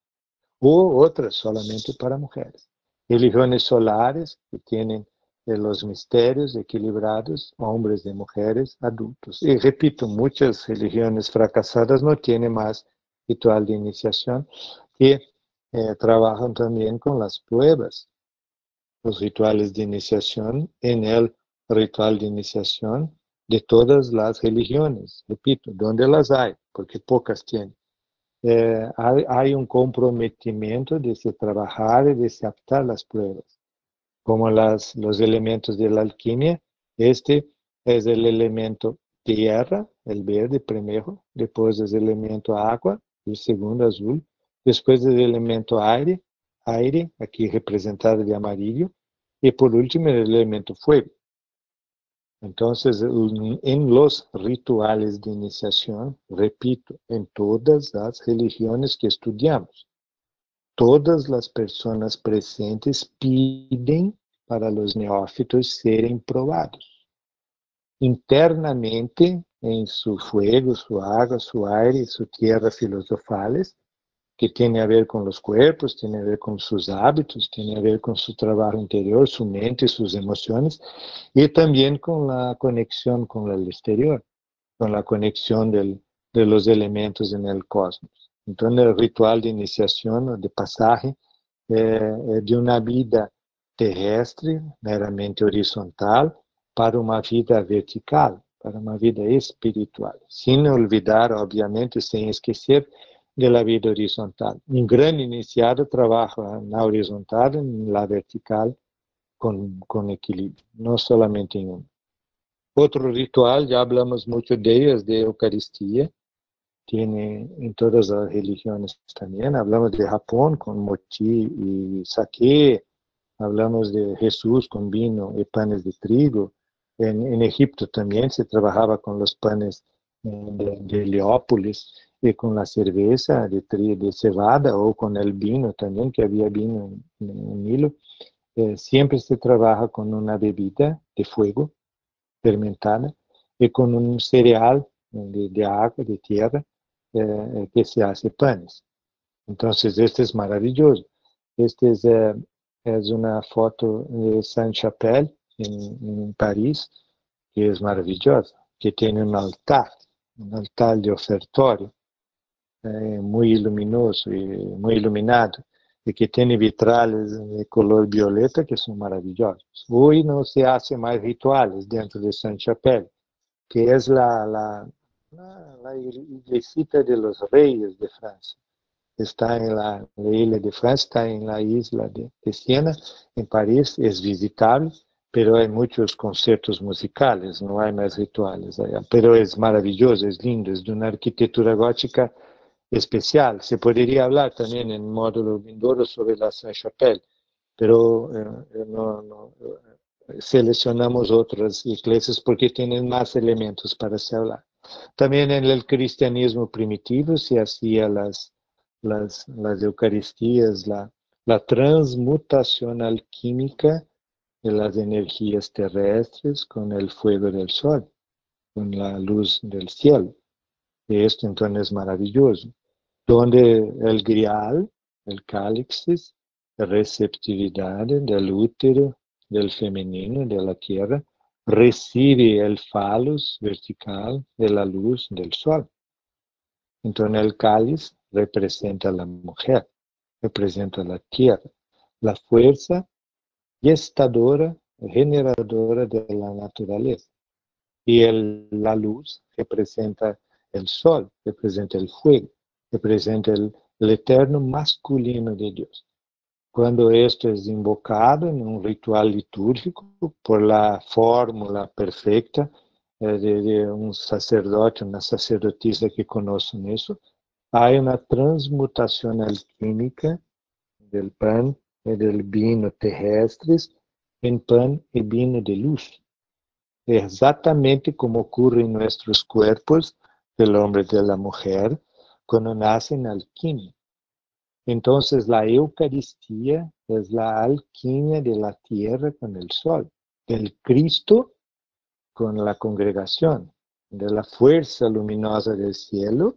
o otras solamente para mujeres. Religiones solares que tienen los misterios equilibrados, hombres y mujeres, adultos. Y repito, muchas religiones fracasadas no tienen más ritual de iniciación, que trabajan también con las pruebas, los rituales de iniciación en el ritual de iniciación de todas las religiones. Repito, ¿dónde las hay? Porque pocas tienen. Hay un comprometimiento de se trabajar y de se adaptar las pruebas, como los elementos de la alquimia. Este es el elemento tierra, el verde primero, después es el elemento agua, el segundo azul, después el elemento aire, aquí representado de amarillo, y por último el elemento fuego. Entonces, en los rituales de iniciación, repito, en todas las religiones que estudiamos, todas las personas presentes piden para los neófitos serem probados internamente en su fuego, su agua, su aire, su tierra filosofales, que tiene a ver con los cuerpos, tiene a ver con sus hábitos, tiene a ver con su trabajo interior, su mente, sus emociones, y también con la conexión con el exterior, con la conexión de los elementos en el cosmos. Entonces, el ritual de iniciación o de pasaje de una vida terrestre, meramente horizontal, para uma vida vertical, para uma vida espiritual, sem olvidar, obviamente, sem esquecer de la vida horizontal. Um grande iniciado trabalha na horizontal e na vertical com equilíbrio, não somente em um. Outro ritual, já hablamos muito de ellos, de Eucaristía, tiene en todas las religiones también. Hablamos de Japón con mochi y sake, hablamos de Jesús con vino y panes de trigo. En Egipto también se trabajaba con los panes de Heliópolis y con la cerveza de cebada o con el vino también, que había vino en Nilo. Siempre se trabaja con una bebida de fuego fermentada y con un cereal de agua, de tierra, que se hace panes. Entonces, este es maravilloso. Este es una foto de Saint-Chapelle en París, que es maravillosa, que tiene un altar de ofertorio, muy luminoso y muy iluminado, y que tiene vitrales de color violeta que son maravillosos. Hoy no se hace más rituales dentro de Saint-Chapelle, que es la iglesita de los reyes de Francia. Está en la isla de Francia, está en la isla de Siena, en París, es visitable, pero hay muchos conciertos musicales, no hay más rituales allá. Pero es maravilloso, es lindo, es de una arquitectura gótica especial. Se podría hablar también en módulo Mindoro sobre la Saint-Chapelle, pero seleccionamos otras iglesias porque tienen más elementos para se hablar. También en el cristianismo primitivo se hacía las Eucaristías, la transmutación alquímica de las energías terrestres con el fuego del sol, con la luz del cielo. Y esto entonces es maravilloso, donde el grial, el cálixis, la receptividad del útero, del femenino, de la tierra, recibe el falus vertical de la luz del sol. Entonces el cáliz representa a la mujer, representa a la tierra, la fuerza gestadora, generadora de la naturaleza. Y la luz representa el sol, representa el fuego, representa el eterno masculino de Dios. Cuando esto es invocado en un ritual litúrgico por la fórmula perfecta de un sacerdote, una sacerdotisa que conocen eso, hay una transmutación alquímica del pan y del vino terrestres en pan y vino de luz. Exactamente como ocurre en nuestros cuerpos, del hombre y de la mujer, cuando nacen alquimia. Entonces la Eucaristía es la alquimia de la tierra con el sol, del Cristo con la congregación, de la fuerza luminosa del cielo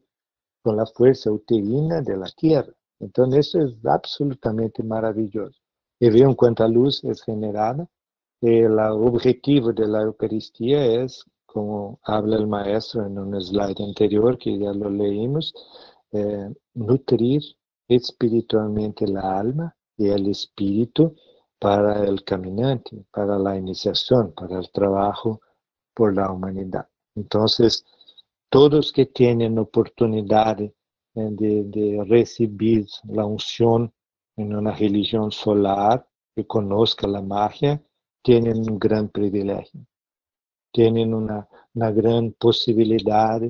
con la fuerza uterina de la tierra. Entonces, eso es absolutamente maravilloso. Y vean cuánta luz es generada. El objetivo de la Eucaristía es, como habla el maestro en un slide anterior, que ya lo leímos, nutrir espiritualmente la alma y el espíritu para el caminante, para la iniciación, para el trabajo por la humanidad. Entonces, todos que tienen oportunidad de recibir la unción en una religión solar que conozca la magia, tienen un gran privilegio, tienen una gran posibilidad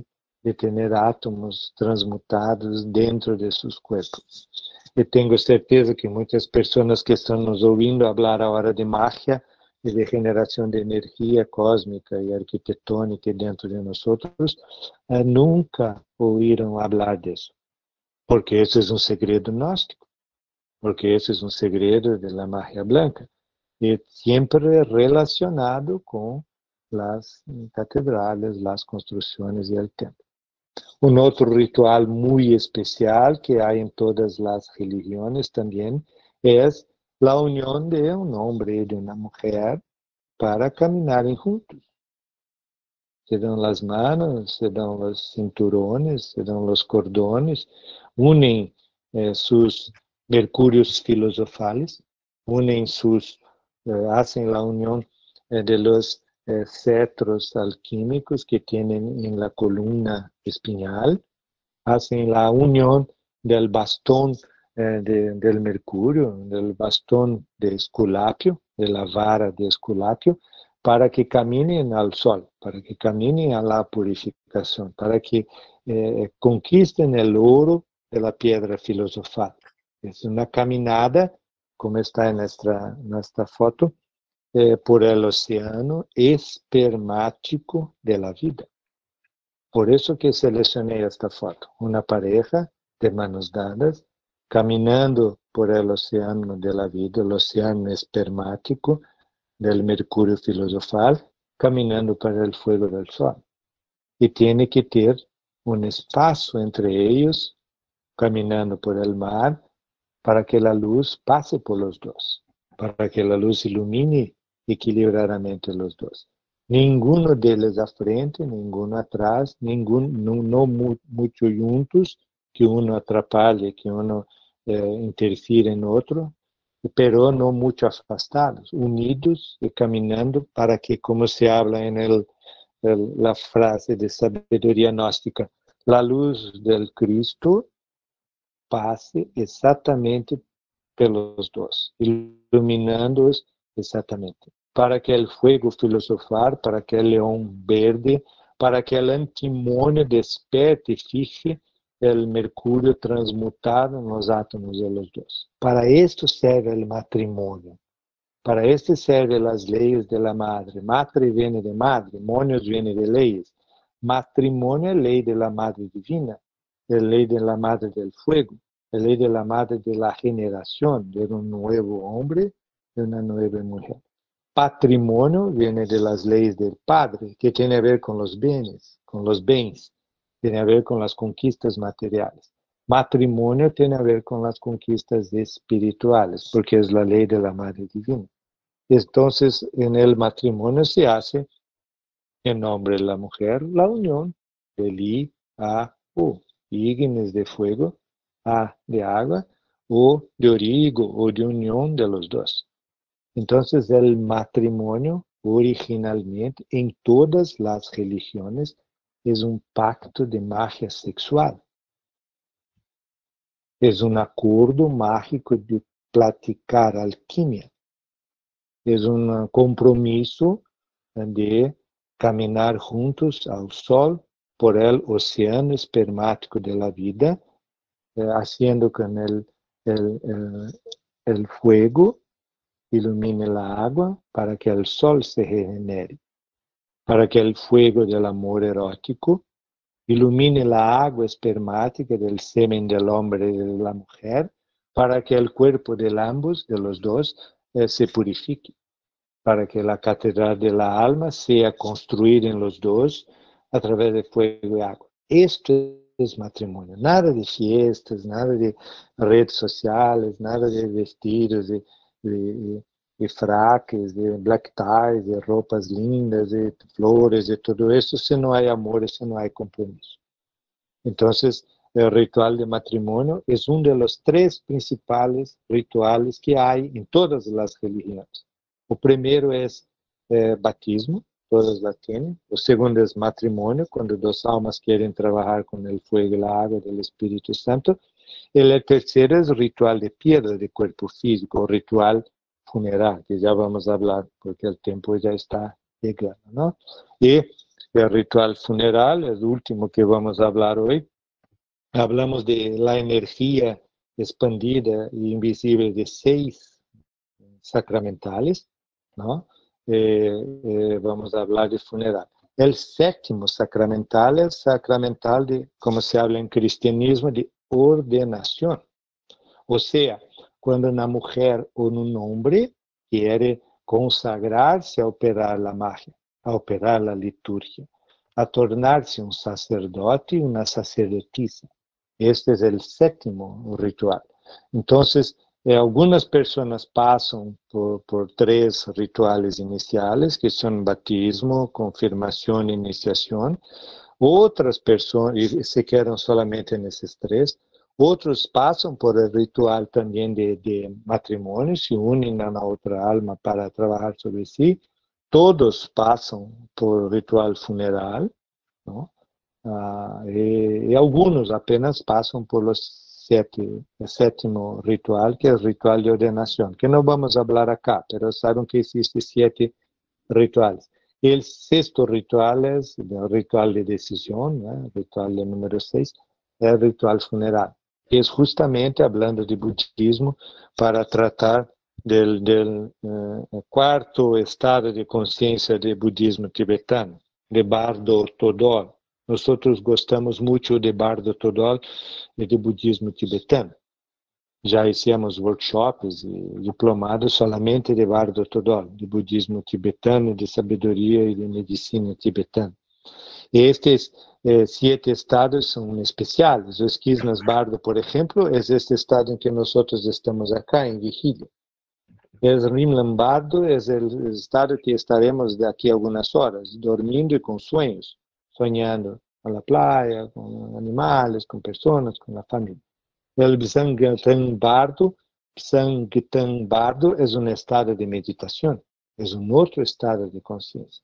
de tener átomos transmutados dentro de sus cuerpos. E tenho certeza que muitas pessoas que estão nos ouvindo falar agora de magia e de generação de energia cósmica e arquitetônica dentro de nós nunca ouviram falar disso, porque esse é um segredo gnóstico, porque esse é um segredo de la magia blanca, e sempre relacionado com as catedrales, as construções e o templo. Un otro ritual muy especial que hay en todas las religiones también es la unión de un hombre y de una mujer para caminar juntos. Se dan las manos, se dan los cinturones, se dan los cordones, unen sus mercurios filosofales, hacen la unión de los cetros alquímicos que tienen en la columna espinal, hacen la unión del bastón del mercurio, del bastón de Esculapio, de la vara de Esculapio, para que caminen al sol, para que caminen a la purificación, para que conquisten el oro de la piedra filosofal. Es una caminada, como está en nuestra foto, por el océano espermático de la vida. Por eso que seleccioné esta foto. Una pareja de manos dadas, caminando por el océano de la vida, el océano espermático del mercurio filosofal, caminando para el fuego del sol. Y tiene que ter un espacio entre ellos, caminando por el mar, para que la luz pase por los dos, para que la luz ilumine equilibradamente los dos. Ninguno deles à frente, ninguno atrás, não muito juntos, que uno atrapalhe, que uno interfira em outro, pero não muito afastados, unidos e caminhando para que, como se habla la frase de sabedoria gnóstica, la luz del Cristo passe exatamente pelos dos, iluminando-os exatamente. Para que o fuego filosofar, para que o leão verde, para que o antimonio desperte e fixe o mercúrio transmutado nos átomos de los dos. Para esto serve o matrimônio. Para este servem as leis de la madre. Matre viene de madre, monios viene de leyes. Matrimônio é lei de la madre divina, é lei de la madre del fuego, é lei de la madre de la generación, de un nuevo hombre, de una nueva mujer. Patrimonio viene de las leyes del Padre, que tiene a ver con los bens, tiene a ver con las conquistas materiales. Matrimonio tiene a ver con las conquistas espirituales, porque es la ley de la Madre Divina. Entonces, en el matrimonio se hace, en nombre de la mujer, la unión del I, A, U. Ígnes de fuego, A de agua, O de origo, o de unión de los dos. Entonces, el matrimonio, originalmente, en todas las religiones, es un pacto de magia sexual. Es un acuerdo mágico de practicar alquimia. Es un compromiso de caminar juntos al sol por el océano espermático de la vida, haciendo con el fuego ilumine la agua para que el sol se regenere, para que el fuego del amor erótico ilumine la agua espermática del semen del hombre y de la mujer, para que el cuerpo de ambos, de los dos, se purifique. para que la catedral de la alma sea construida en los dos a través de fuego y agua. Esto es matrimonio, nada de fiestas, nada de redes sociales, nada de vestidos, de fraques, de black ties, de ropas lindas, de flores, de todo eso. Si no hay amor, si no hay compromiso. Entonces, el ritual de matrimonio es uno de los 3 principales rituales que hay en todas las religiones. O primero es batismo, todas las tienen. O segundo es matrimonio, cuando 2 almas quieren trabajar con el fuego y la agua del Espíritu Santo. Y el tercero es ritual de piedra de cuerpo físico, o ritual funeral, que ya vamos a hablar porque el tiempo ya está llegando, ¿no? Y el ritual funeral es el último que vamos a hablar hoy. Hablamos de la energía expandida e invisible de 6 sacramentales, ¿no? Vamos a hablar de funeral. El séptimo sacramental es sacramental de, como se habla en cristianismo, de ordenación. O sea, cuando una mujer o un hombre quiere consagrarse a operar la magia, a operar la liturgia, a tornarse un sacerdote y una sacerdotisa. Este es el séptimo ritual. Entonces, algunas personas pasan por 3 rituales iniciales, que son bautismo, confirmación e iniciación. Otras personas se quedan solamente en esos 3. Otros pasan por el ritual también de matrimonio, se unen a la otra alma para trabajar sobre sí. Todos pasan por el ritual funeral, ¿no? Y algunos apenas pasan por el séptimo ritual, que es el ritual de ordenación, que no vamos a hablar acá, pero saben que existen 7 rituales. El sexto ritual es el ritual de decisión, ¿no? El ritual de número 6, es el ritual funeral, que es justamente, hablando de budismo, para tratar del cuarto estado de conciencia del budismo tibetano, de Bardo Todol. Nosotros gostamos mucho de Bardo Todol y de budismo tibetano. Já hicimos workshops e diplomados solamente de Bardo Todol, de budismo tibetano, de sabedoria e de medicina tibetana. Estes 7 estados são especiais. Os Kisnas Bardo, por exemplo, é este estado em que nós estamos acá, em vigília. O Rimlan Bardo é o estado que estaremos daqui a algumas horas, dormindo e com sonhos, sonhando na praia, com animais, com pessoas, com a família. El Bzangtan Bardo é um estado de meditação, é um outro estado de consciência.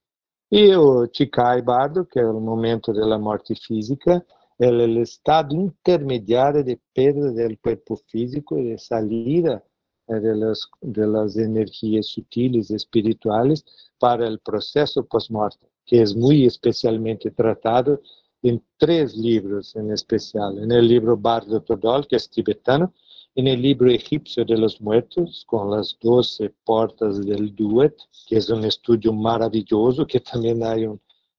E o Chikai Bardo, que é o momento da morte física, é o estado intermediário de perda do corpo físico e de salida de las energias sutiles espirituales para el proceso post-mortem, que es muy especialmente tratado en 3 libros en especial. En el libro Bardo Todol, que es tibetano, en el libro egipcio de los muertos, con las 12 puertas del Duet, que es un estudio maravilloso, que también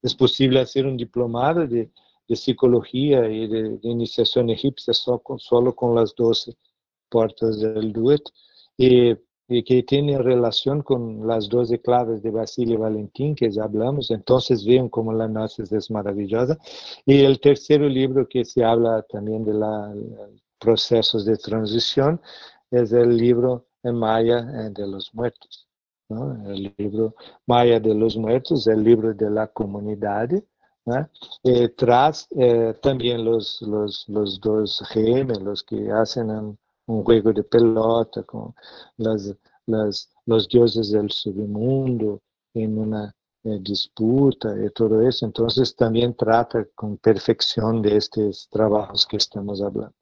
es posible hacer un diplomado de psicología y de iniciación egipcia solo con las 12 puertas del Duet. Y que tiene relación con las 12 claves de Basilio Valentín, que ya hablamos. Entonces vean cómo la gnosis es maravillosa. Y el tercer libro que se habla también de los procesos de transición es el libro Maya de los Muertos, ¿no? El libro Maya de los Muertos, el libro de la comunidad, ¿no? Tras también los 2 gemelos que hacen un juego de pelota con los dioses del submundo en una disputa y todo eso. Entonces también trata con perfección de estos trabajos que estamos hablando.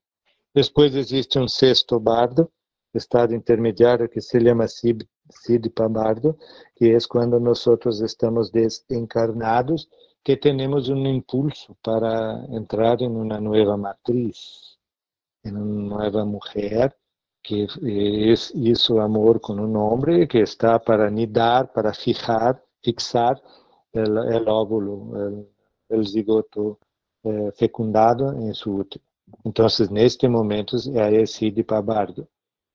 Después existe un sexto bardo, estado intermediario, que se llama Siddhipa Bardo, que es cuando nosotros estamos desencarnados, que tenemos un impulso para entrar en una nueva matriz, en una nueva mujer que hizo amor con un hombre que está para anidar, para fixar el óvulo, el zigoto fecundado en su útero. Entonces, en este momento, es Siddhipa Bardo,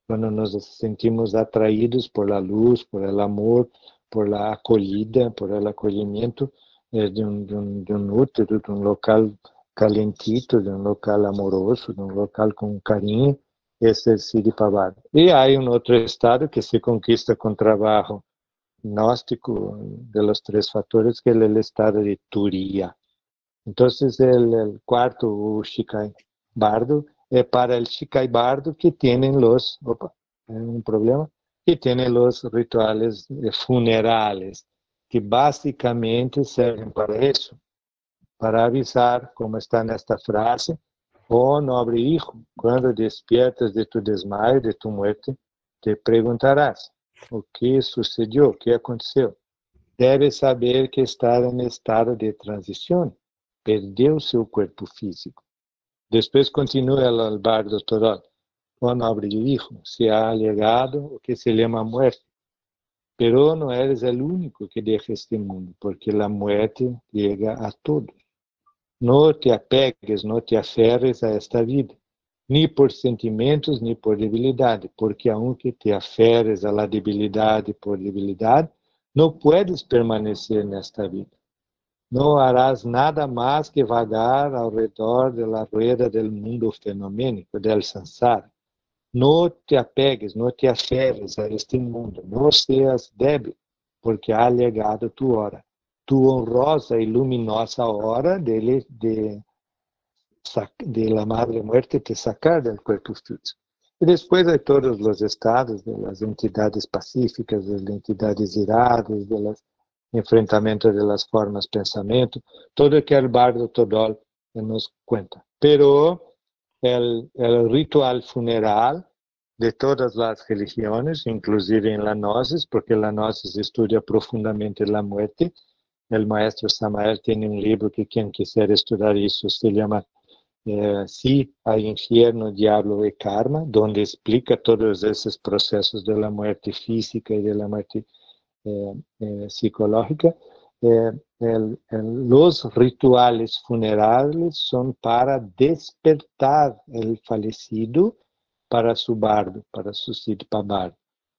cuando nos sentimos atraídos por la luz, por el amor, por la acogida, por el acogimiento de un útero, de un local calentito, de un local amoroso, de un local con cariño. Ese es Siddhi Pabad. Y hay un otro estado que se conquista con trabajo gnóstico de los tres factores, que es el estado de Turiya. Entonces, el cuarto, o Shikai Bardo, es para el Shikai Bardo que tienen los, un problema, que tienen los rituales funerales, que básicamente serven para eso, para avisar, como está en esta frase: oh nobre hijo, cuando despiertas de tu desmayo, de tu muerte, te preguntarás, o que sucedió, qué aconteceu. Debes saber que está em estado de transição, perdeu seu corpo físico. Depois continua el bardo Torol: oh nobre hijo, se ha llegado o que se llama muerte, pero no eres el único que deja este mundo, porque la muerte llega a todos. No te apegues, no te aferres a esta vida, ni por sentimentos, ni por debilidade, porque aunque te aferres a la debilidade por debilidade, no puedes permanecer nesta vida. No harás nada más que vagar alrededor de la rueda del mundo fenoménico, del samsara. No te apegues, no te aferres a este mundo, no seas débil, porque ha llegado tu hora, tu honrosa y luminosa hora de la Madre Muerte te sacar del cuerpo físico. Y después hay todos los estados de las entidades pacíficas, de las entidades iradas, de los enfrentamientos de las formas pensamiento, todo lo que el bardo Todol nos cuenta. Pero el ritual funeral de todas las religiones, inclusive en la Gnosis, porque la Gnosis estudia profundamente la muerte. El maestro Samael tiene un libro que quien quiser estudiar eso se llama Sí hay infierno, diablo y karma, donde explica todos esos procesos de la muerte física y de la muerte psicológica. Los rituales funerales son para despertar el fallecido para su bardo, para su Siddhi Pabad,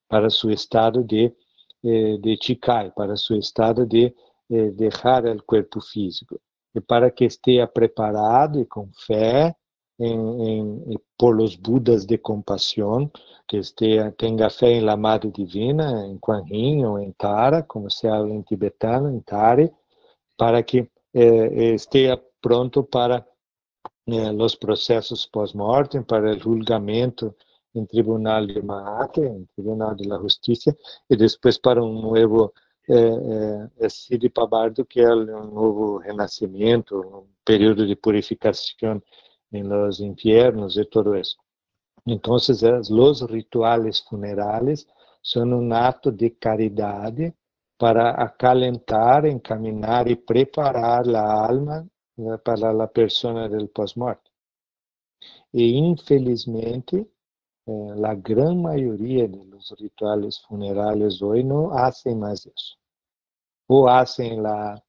para su estado de Chikai, para su estado de dejar el cuerpo físico, e para que esteja preparado e com fé por los Budas de compaixão, que tenha fé em la Madre Divina, em Kuan Yin ou em Tara, como se habla em tibetano, em Tare, para que esteja pronto para los processos pós-mortem, para o julgamento em tribunal de Mahate, em tribunal de la justiça, e depois para um novo Siddhi Pabad, que é um novo renascimento, um período de purificação em los infiernos e todo isso. Então, os rituales funerales são um ato de caridade para acalentar, encaminar e preparar a alma para a persona del pós-morte. E, infelizmente, la gran mayoría de los rituales funerales hoy no hacen más eso. O hacen la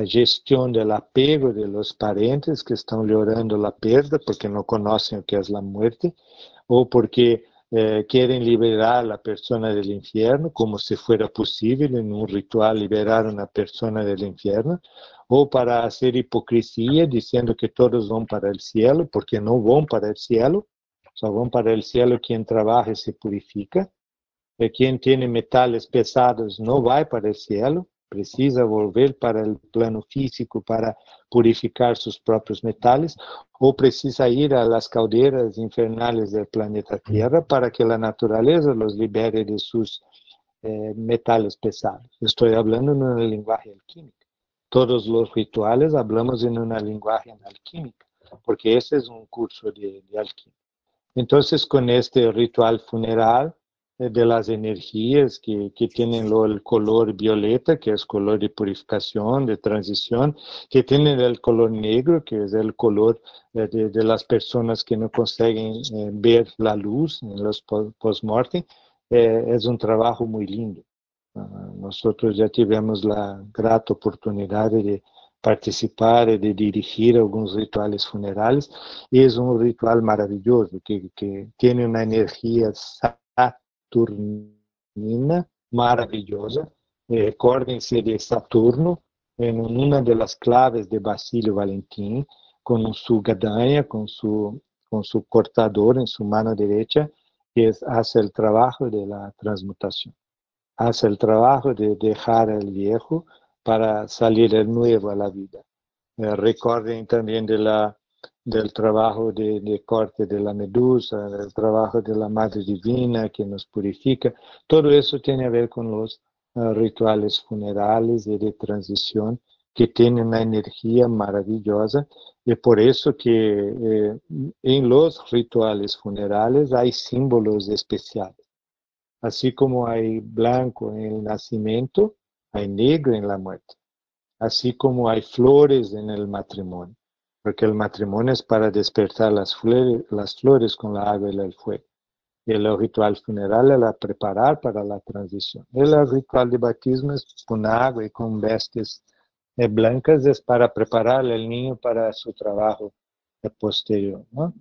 gestión del apego de los parientes que están llorando la pérdida porque no conocen lo que es la muerte, o porque quieren liberar a la persona del infierno, como si fuera posible en un ritual liberar a una persona del infierno, o para hacer hipocresía diciendo que todos van para el cielo, porque no van para el cielo. Só vão para o cielo quem trabalha e se purifica. E quem tem metales pesados não vai para o cielo, precisa volver para o plano físico para purificar seus próprios metales, ou precisa ir a las caldeiras infernales do planeta Tierra para que a natureza los libere de seus metales pesados. Estou falando em uma linguagem alquímica. Todos os rituales hablamos em uma linguagem alquímica, porque esse é um curso de alquimia. Entonces, con este ritual funeral de las energías que tienen el color violeta, que es color de purificación, de transición, que tienen el color negro, que es el color de las personas que no consiguen ver la luz en los post-mortem, es un trabajo muy lindo. Nosotros ya tivemos la grata oportunidad de participar e de dirigir alguns rituales funerales. É um ritual maravilhoso que tem uma energia saturnina maravilhosa, Recordem-se de Saturno, em uma das claves de Basílio Valentim, com sua gadanha, com su cortador em sua mão direita, que hace o trabalho de la transmutação. Hace o trabalho de deixar o viejo para salir el nuevo a la vida. Recordem também del trabajo de corte de la medusa, del trabajo de la Madre Divina que nos purifica. Todo eso tiene a ver con los rituales funerales y de transición que tienen una energía maravillosa y por eso que en los rituales funerales hay símbolos especiales. Así como hay blanco en el nacimiento, hay negro en la muerte. Así como hay flores en el matrimonio, porque el matrimonio es para despertar las flores con la agua y el fuego. Y el ritual funeral es la preparar para la transición. El ritual de bautismo es con agua y con vestes blancas, es para preparar al niño para su trabajo posterior, ¿no?